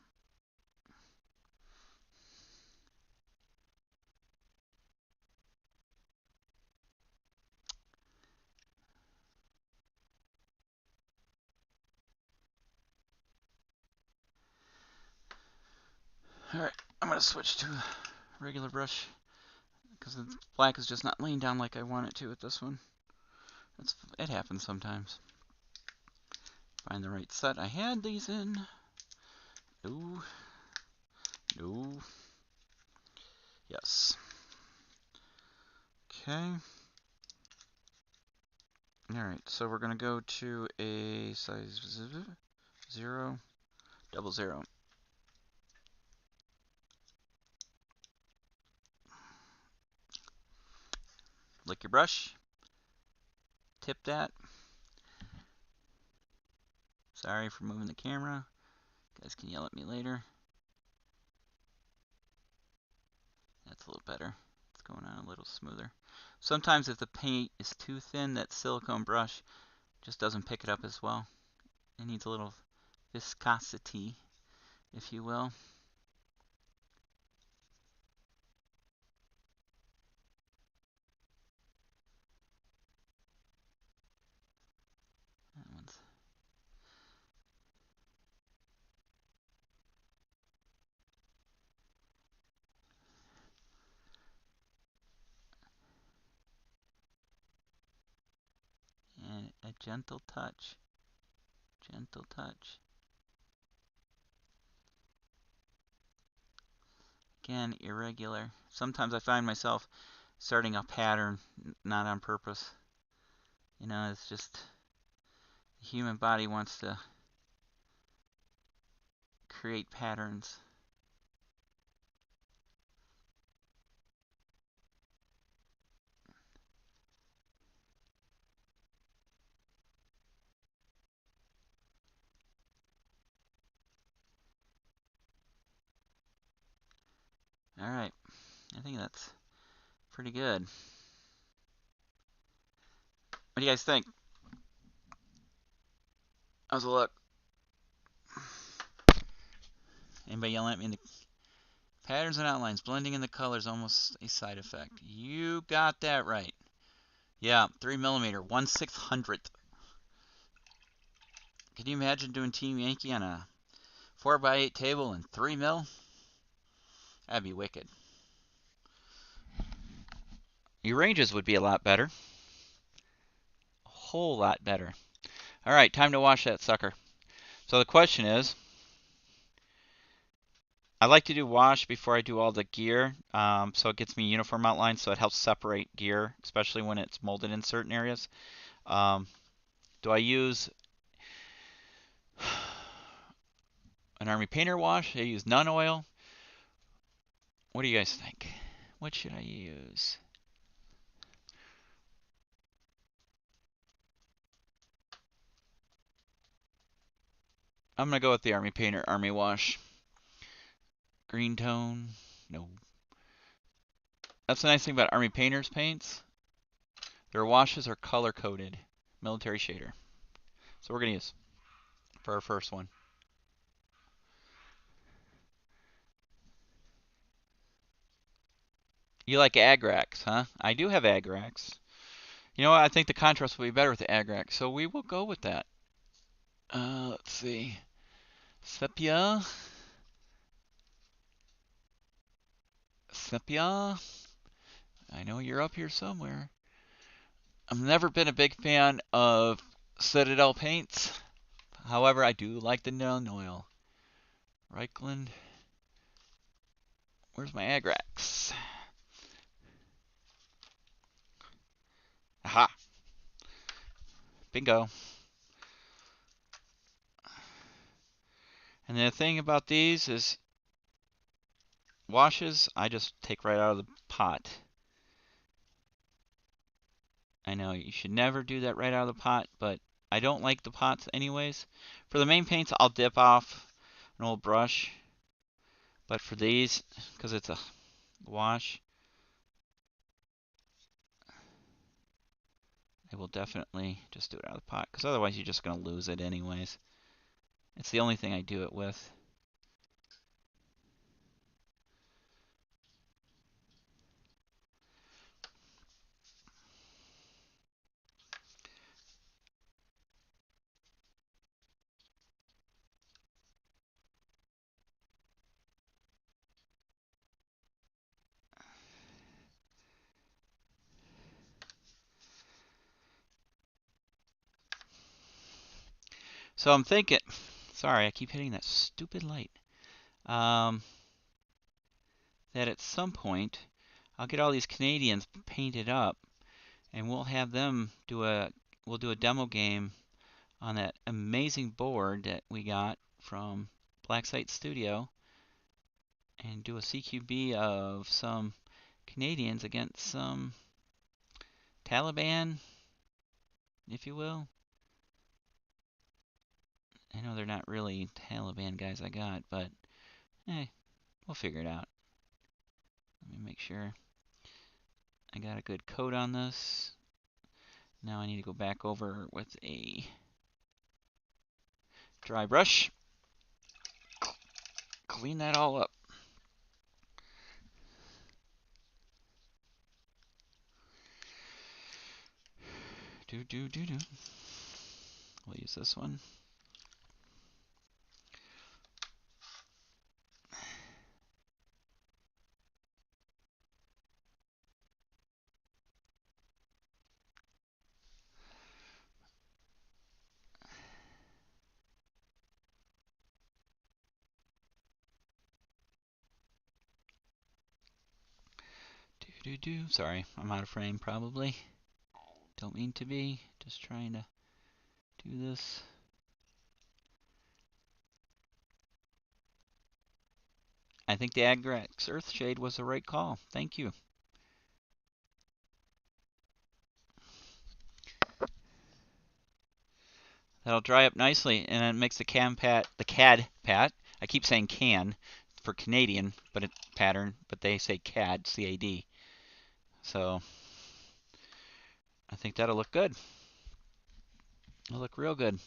Alright, I'm going to switch to a regular brush because the black is just not laying down like I want it to with this one. It happens sometimes. Find the right set I had these in. No. No. Yes. Okay. Alright, so we're going to go to a size 0, 00. Lick your brush. Tip that. Sorry for moving the camera. You guys can yell at me later. That's a little better. It's going on a little smoother. Sometimes if the paint is too thin, that silicone brush just doesn't pick it up as well. It needs a little viscosity, if you will. That one's and a gentle touch. Gentle touch. Again, irregular. Sometimes I find myself starting a pattern not on purpose. You know, it's just the human body wants to create patterns. Alright, I think that's pretty good. What do you guys think? How's it look? Anybody yelling at me in the patterns and outlines, blending in the colors, almost a side effect. You got that right. Yeah, 3mm, 1/600th. Can you imagine doing Team Yankee on a 4x8 table in 3mm? That'd be wicked. Your ranges would be a lot better. A whole lot better. All right, time to wash that sucker. So the question is, I like to do wash before I do all the gear, so it gets me uniform outlines, so it helps separate gear, especially when it's molded in certain areas. Do I use an Army Painter wash? I use Nun Oil. What do you guys think? What should I use? I'm going to go with the Army Painter Army Wash. Green tone? No. That's the nice thing about Army Painter's paints. Their washes are color-coded. Military shader. So we're going to use for our first one. You like Agrax, huh? I do have Agrax. You know what? I think the contrast will be better with the Agrax, so we will go with that. Let's see. Sepia. Sepia. I know you're up here somewhere. I've never been a big fan of Citadel paints. However, I do like the Nun Oil. Reichland. Where's my Agrax? Aha. Bingo. And the thing about these is washes, I just take right out of the pot. I know you should never do that right out of the pot, but I don't like the pots anyways. For the main paints, I'll dip off an old brush. But for these, because it's a wash, I will definitely just do it out of the pot, because otherwise you're just going to lose it anyways. It's the only thing I do it with. So I'm thinking, sorry, I keep hitting that stupid light, that at some point I'll get all these Canadians painted up, and we'll have them we'll do a demo game on that amazing board that we got from Black Site Studio, and do a CQB of some Canadians against some Taliban, if you will. I know they're not really Taliban guys I got, but we'll figure it out. Let me make sure I got a good coat on this. Now I need to go back over with a dry brush. Clean that all up. Do. We'll use this one. Do. Sorry, I'm out of frame probably. Don't mean to be. Just trying to do this. I think the Agrax Earthshade was the right call. Thank you. That'll dry up nicely, and it makes the CAD pat. I keep saying can for Canadian, but it pattern, but they say CAD, C-A-D. So I think that'll look good. It'll look real good.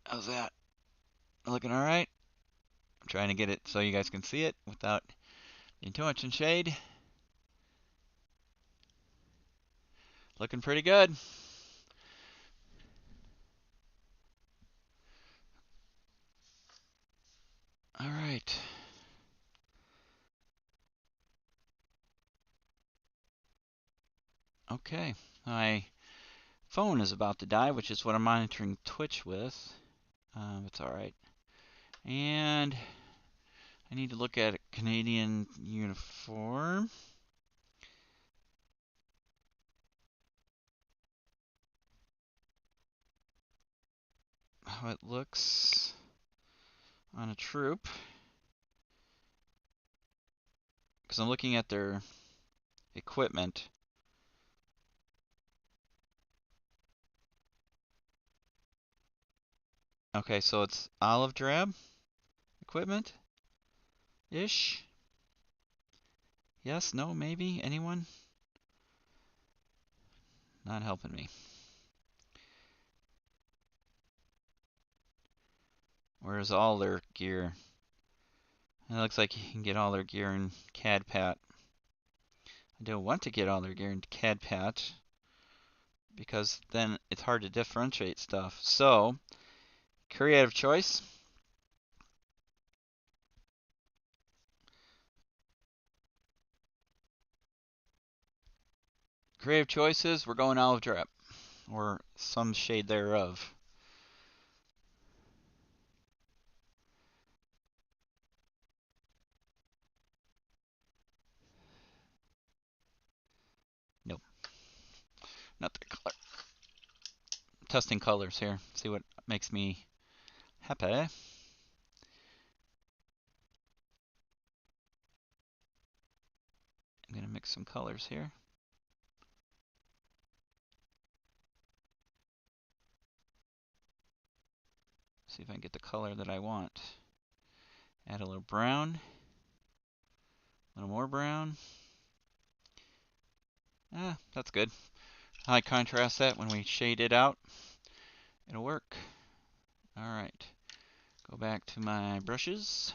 How's that? Looking all right? I'm trying to get it so you guys can see it without being too much in shade. Looking pretty good. All right. Okay. My phone is about to die, which is what I'm monitoring Twitch with. It's all right. And I need to look at a Canadian uniform. How it looks on a troop. Because I'm looking at their equipment. Okay, so it's olive drab equipment-ish. Yes, no, maybe, anyone? Not helping me. Where's all their gear? It looks like you can get all their gear in CAD-PAT. I don't want to get all their gear in CAD-PAT because then it's hard to differentiate stuff. So, creative choice. Creative choices, we're going olive drab, or some shade thereof. Nope. not the color. Testing colors here. See what makes me happy. I'm gonna mix some colors here. See if I can get the color that I want. Add a little brown. A little more brown. That's good. I contrast that when we shade it out. It'll work. Alright. Go back to my brushes.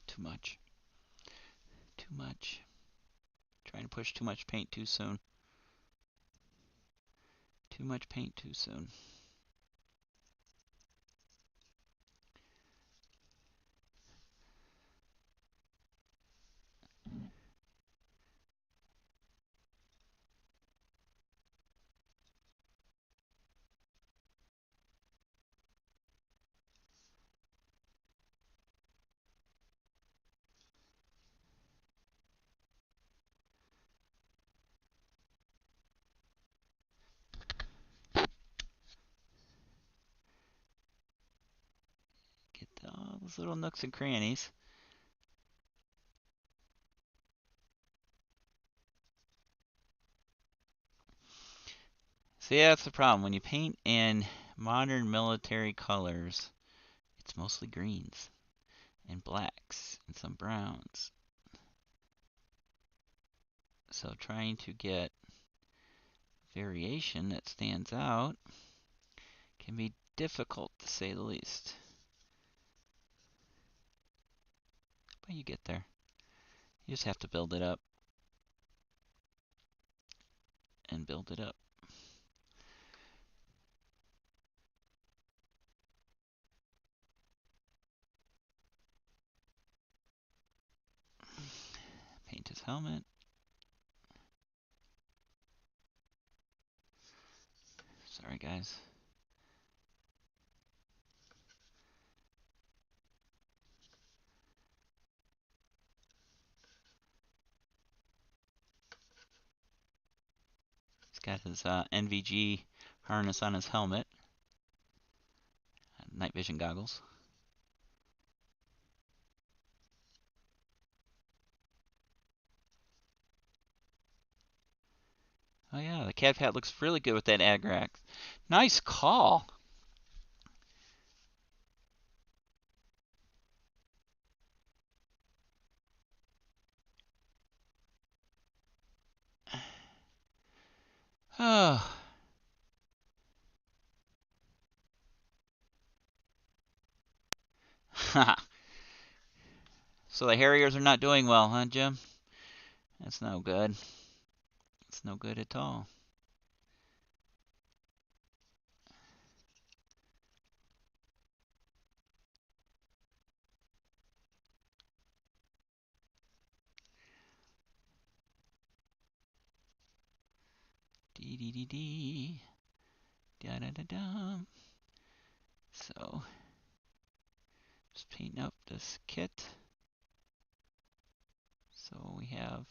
Too much. Too much. Trying to push too much paint too soon. Too much paint too soon. Get all those little nooks and crannies. See, that's the problem. When you paint in modern military colors, it's mostly greens and blacks and some browns. So trying to get variation that stands out can be difficult, to say the least. But you get there. You just have to build it up and build it up. Paint his helmet. Sorry, guys. He's got his NVG harness on his helmet. Night vision goggles. Oh yeah, the Cat Pat looks really good with that Agrax. Nice call. Oh. So the Harriers are not doing well, huh, Jim? That's no good. It's no good at all. Dee dee dee dee. Da da da da. So, just painting up this kit. So we have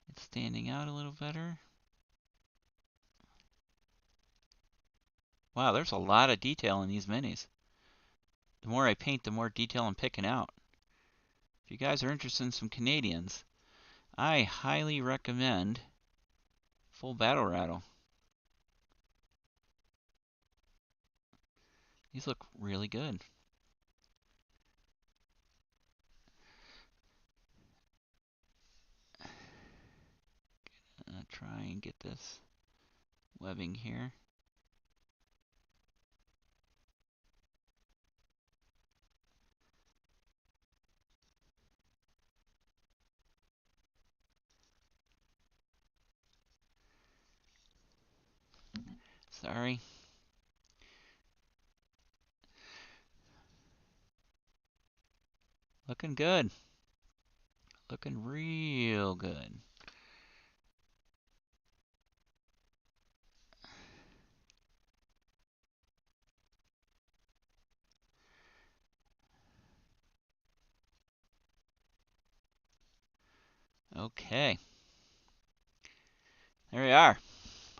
it standing out a little better. Wow, there's a lot of detail in these minis. The more I paint, the more detail I'm picking out. If you guys are interested in some Canadians, I highly recommend Full Battle Rattle. These look really good. try and get this webbing here. Sorry. Looking good. Looking real good. Okay. There we are.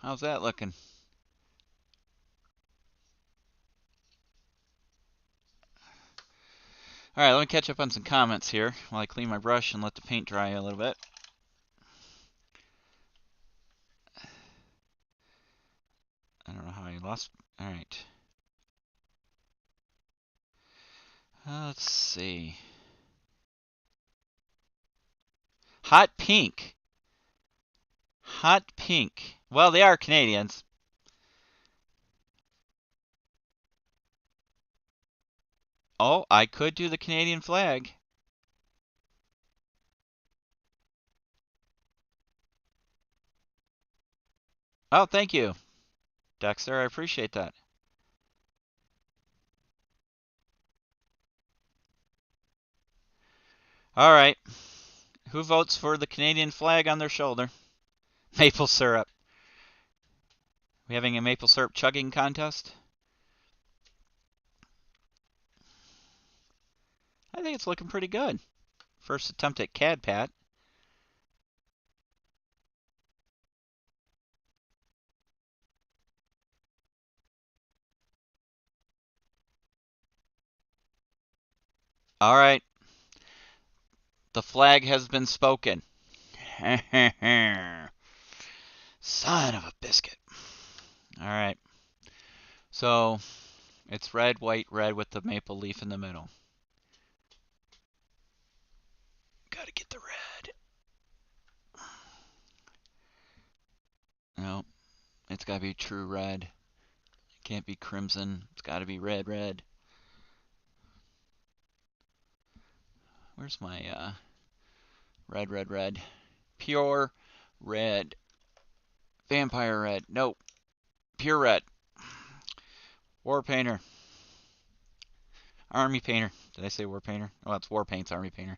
How's that looking? All right, let me catch up on some comments here while I clean my brush and let the paint dry a little bit. I don't know how I lost. All right. Let's see. Hot pink. Hot pink. Well, they are Canadians. Oh, I could do the Canadian flag. Oh, thank you, Dexter. I appreciate that. All right. Who votes for the Canadian flag on their shoulder? Maple syrup. We having a maple syrup chugging contest? I think it's looking pretty good. First attempt at Cad Pat. All right. The flag has been spoken. Son of a biscuit. All right. So it's red, white, red with the maple leaf in the middle. Gotta get the red. No, it's gotta be true red. It can't be crimson. It's gotta be red, red. Where's my red, red, red? Pure red. Vampire red. Nope. Pure red. War painter. Army painter. Did I say war painter? Oh, it's war paints, army painter.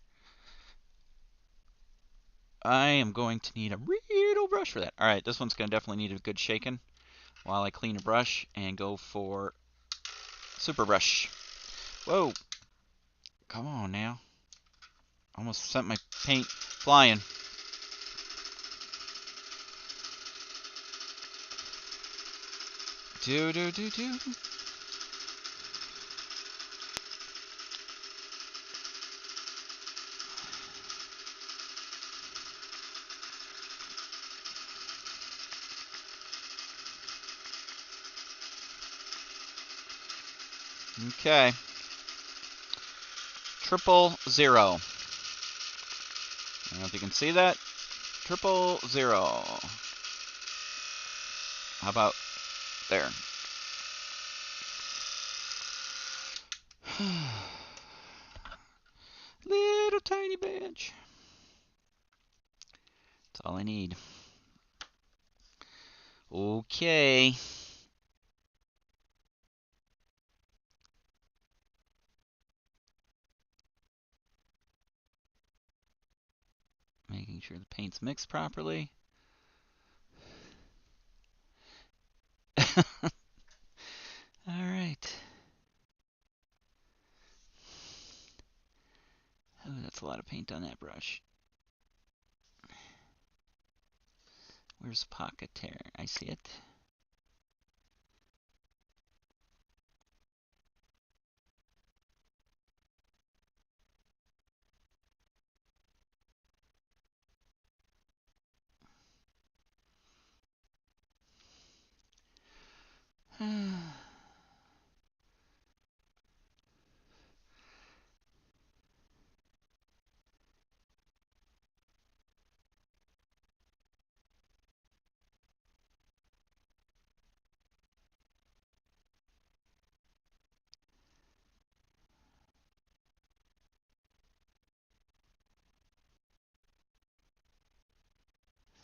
I am going to need a real brush for that. All right, this one's going to definitely need a good shaking while I clean a brush and go for super brush. Whoa. Come on now. Almost sent my paint flying. Do. Okay. 000. I don't know if you can see that. 000. How about there? Little tiny bench. That's all I need. Okay. Making sure the paint's mixed properly. All right. Oh, that's a lot of paint on that brush. Where's Pocket Tear? I see it.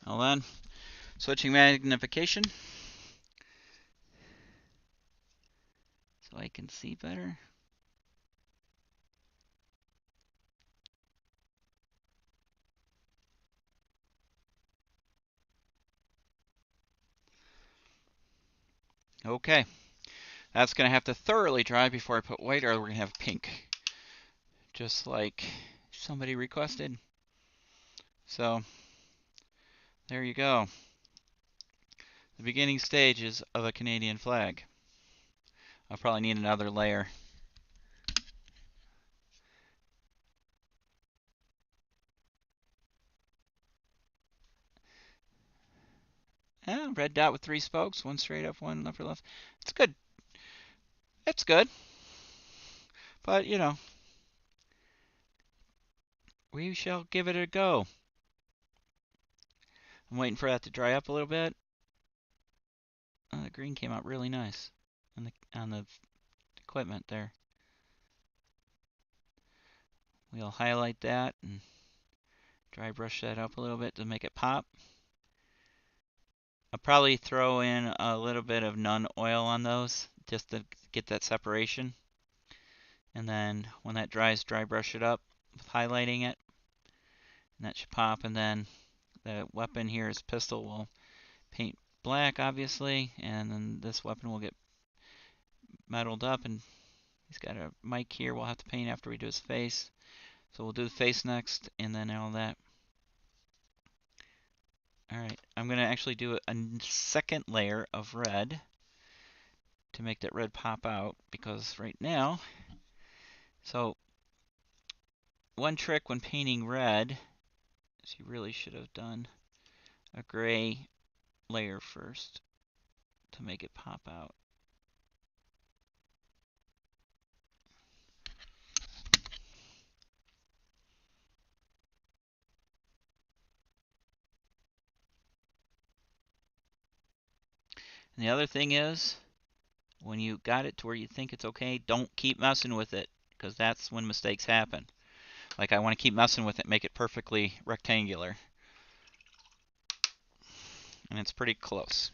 Hold on. Switching magnification so I can see better. Okay. That's going to have to thoroughly dry before I put white, or we're going to have pink. Just like somebody requested. So, there you go. The beginning stages of a Canadian flag. I'll probably need another layer. Red dot with 3 spokes, 1 straight up, 1 upper left. It's good. It's good. But, you know, we shall give it a go. I'm waiting for that to dry up a little bit. Oh, the green came out really nice on the equipment there. We'll highlight that and dry brush that up a little bit to make it pop. I'll probably throw in a little bit of Nunn oil on those just to get that separation. And then when that dries, dry brush it up with highlighting it. And that should pop. And then the weapon here is pistol. We'll paint black, obviously. And then this weapon will get metaled up. And he's got a mic here we'll have to paint after we do his face. So we'll do the face next and then all that. Alright, I'm going to actually do a second layer of red to make that red pop out, because right now, so one trick when painting red is you really should have done a gray layer first to make it pop out. And the other thing is, when you got it to where you think it's okay, don't keep messing with it, because that's when mistakes happen. Like, I want to keep messing with it, make it perfectly rectangular. And it's pretty close.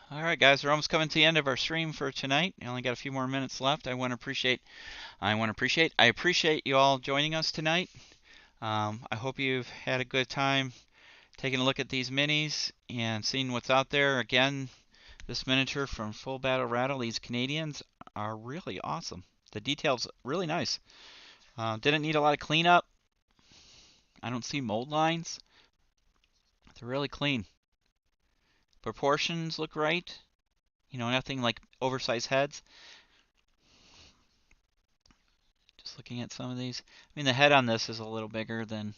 All right, guys, we're almost coming to the end of our stream for tonight. We only got a few more minutes left. I appreciate you all joining us tonight. I hope you've had a good time taking a look at these minis and seeing what's out there. Again, this miniature from Full Battle Rattle, these Canadians are really awesome. The detail's really nice. Didn't need a lot of cleanup. I don't see mold lines. They're really clean. Proportions look right. You know, nothing like oversized heads. Just looking at some of these. I mean, the head on this is a little bigger than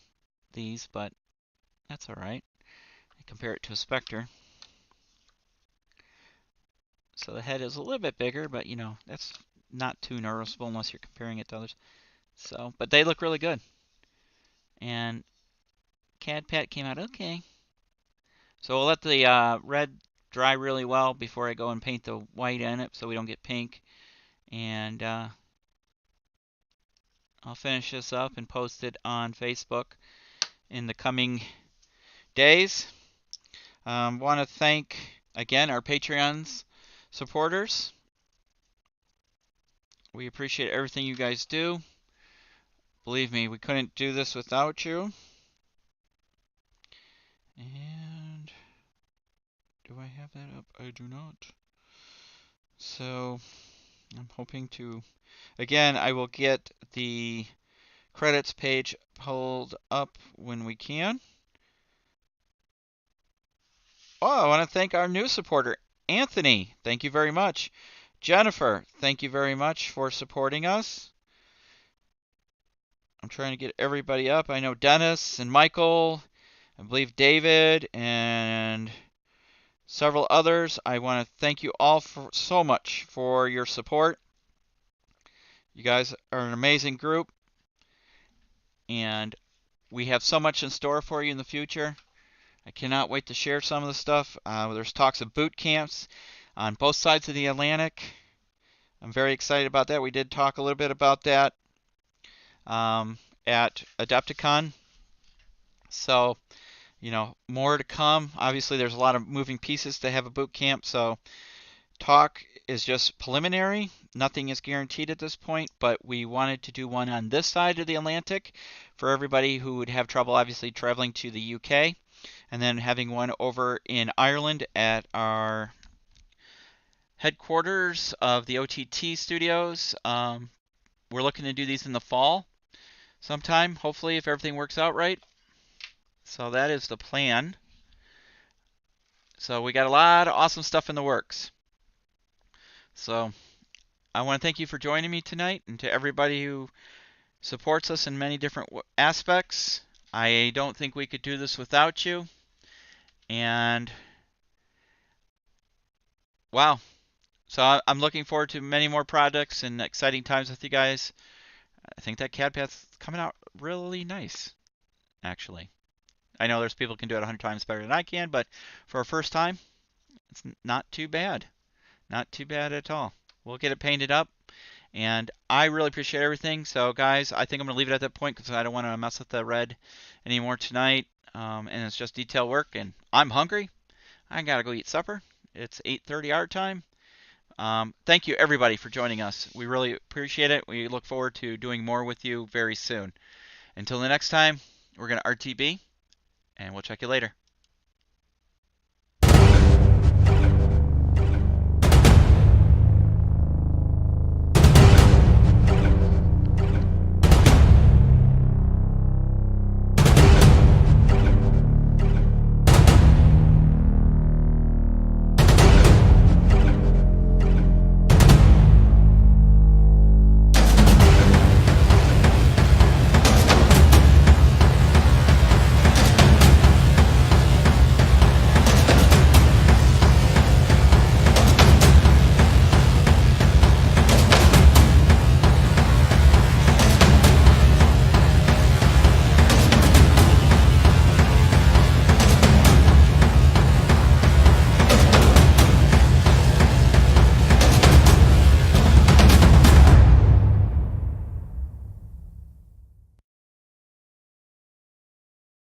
these, but that's alright. I compare it to a Spectre. So the head is a little bit bigger, but you know, that's not too noticeable unless you're comparing it to others. So, but they look really good. And Cad Pat came out okay. So we'll let the red dry really well before I go and paint the white in it so we don't get pink. And I'll finish this up and post it on Facebook in the coming days. Want to thank, again, our Patreon's supporters. We appreciate everything you guys do. Believe me, we couldn't do this without you. And do I have that up? I do not. So I'm hoping to, again, I will get the credits page pulled up when we can. Oh, I want to thank our new supporter, Anthony. Thank you very much. Jennifer, thank you very much for supporting us. I'm trying to get everybody up. I know Dennis and Michael, I believe David, and several others. I want to thank you all so much for your support. You guys are an amazing group, and we have so much in store for you in the future. I cannot wait to share some of the stuff. There's talks of boot camps on both sides of the Atlantic. I'm very excited about that. We did talk a little bit about that at Adepticon. So, more to come. Obviously, there's a lot of moving pieces to have a boot camp, so talk is just preliminary. Nothing is guaranteed at this point, but we wanted to do one on this side of the Atlantic for everybody who would have trouble, obviously, traveling to the UK, and then having one over in Ireland at our headquarters of the OTT studios. We're looking to do these in the fall sometime, hopefully, if everything works out right. So that is the plan. So we got a lot of awesome stuff in the works. So I want to thank you for joining me tonight, and to everybody who supports us in many different aspects. I don't think we could do this without you. And wow. So I'm looking forward to many more projects and exciting times with you guys. I think that CAD path's coming out really nice, actually. I know there's people who can do it 100 times better than I can, but for a first time, it's not too bad. Not too bad at all. We'll get it painted up, and I really appreciate everything. So guys, I think I'm going to leave it at that point because I don't want to mess with the red anymore tonight. And it's just detail work, and I'm hungry. I got to go eat supper. It's 8:30 our time. Thank you everybody for joining us. We really appreciate it. We look forward to doing more with you very soon. Until the next time, we're going to RTB, and we'll check you later.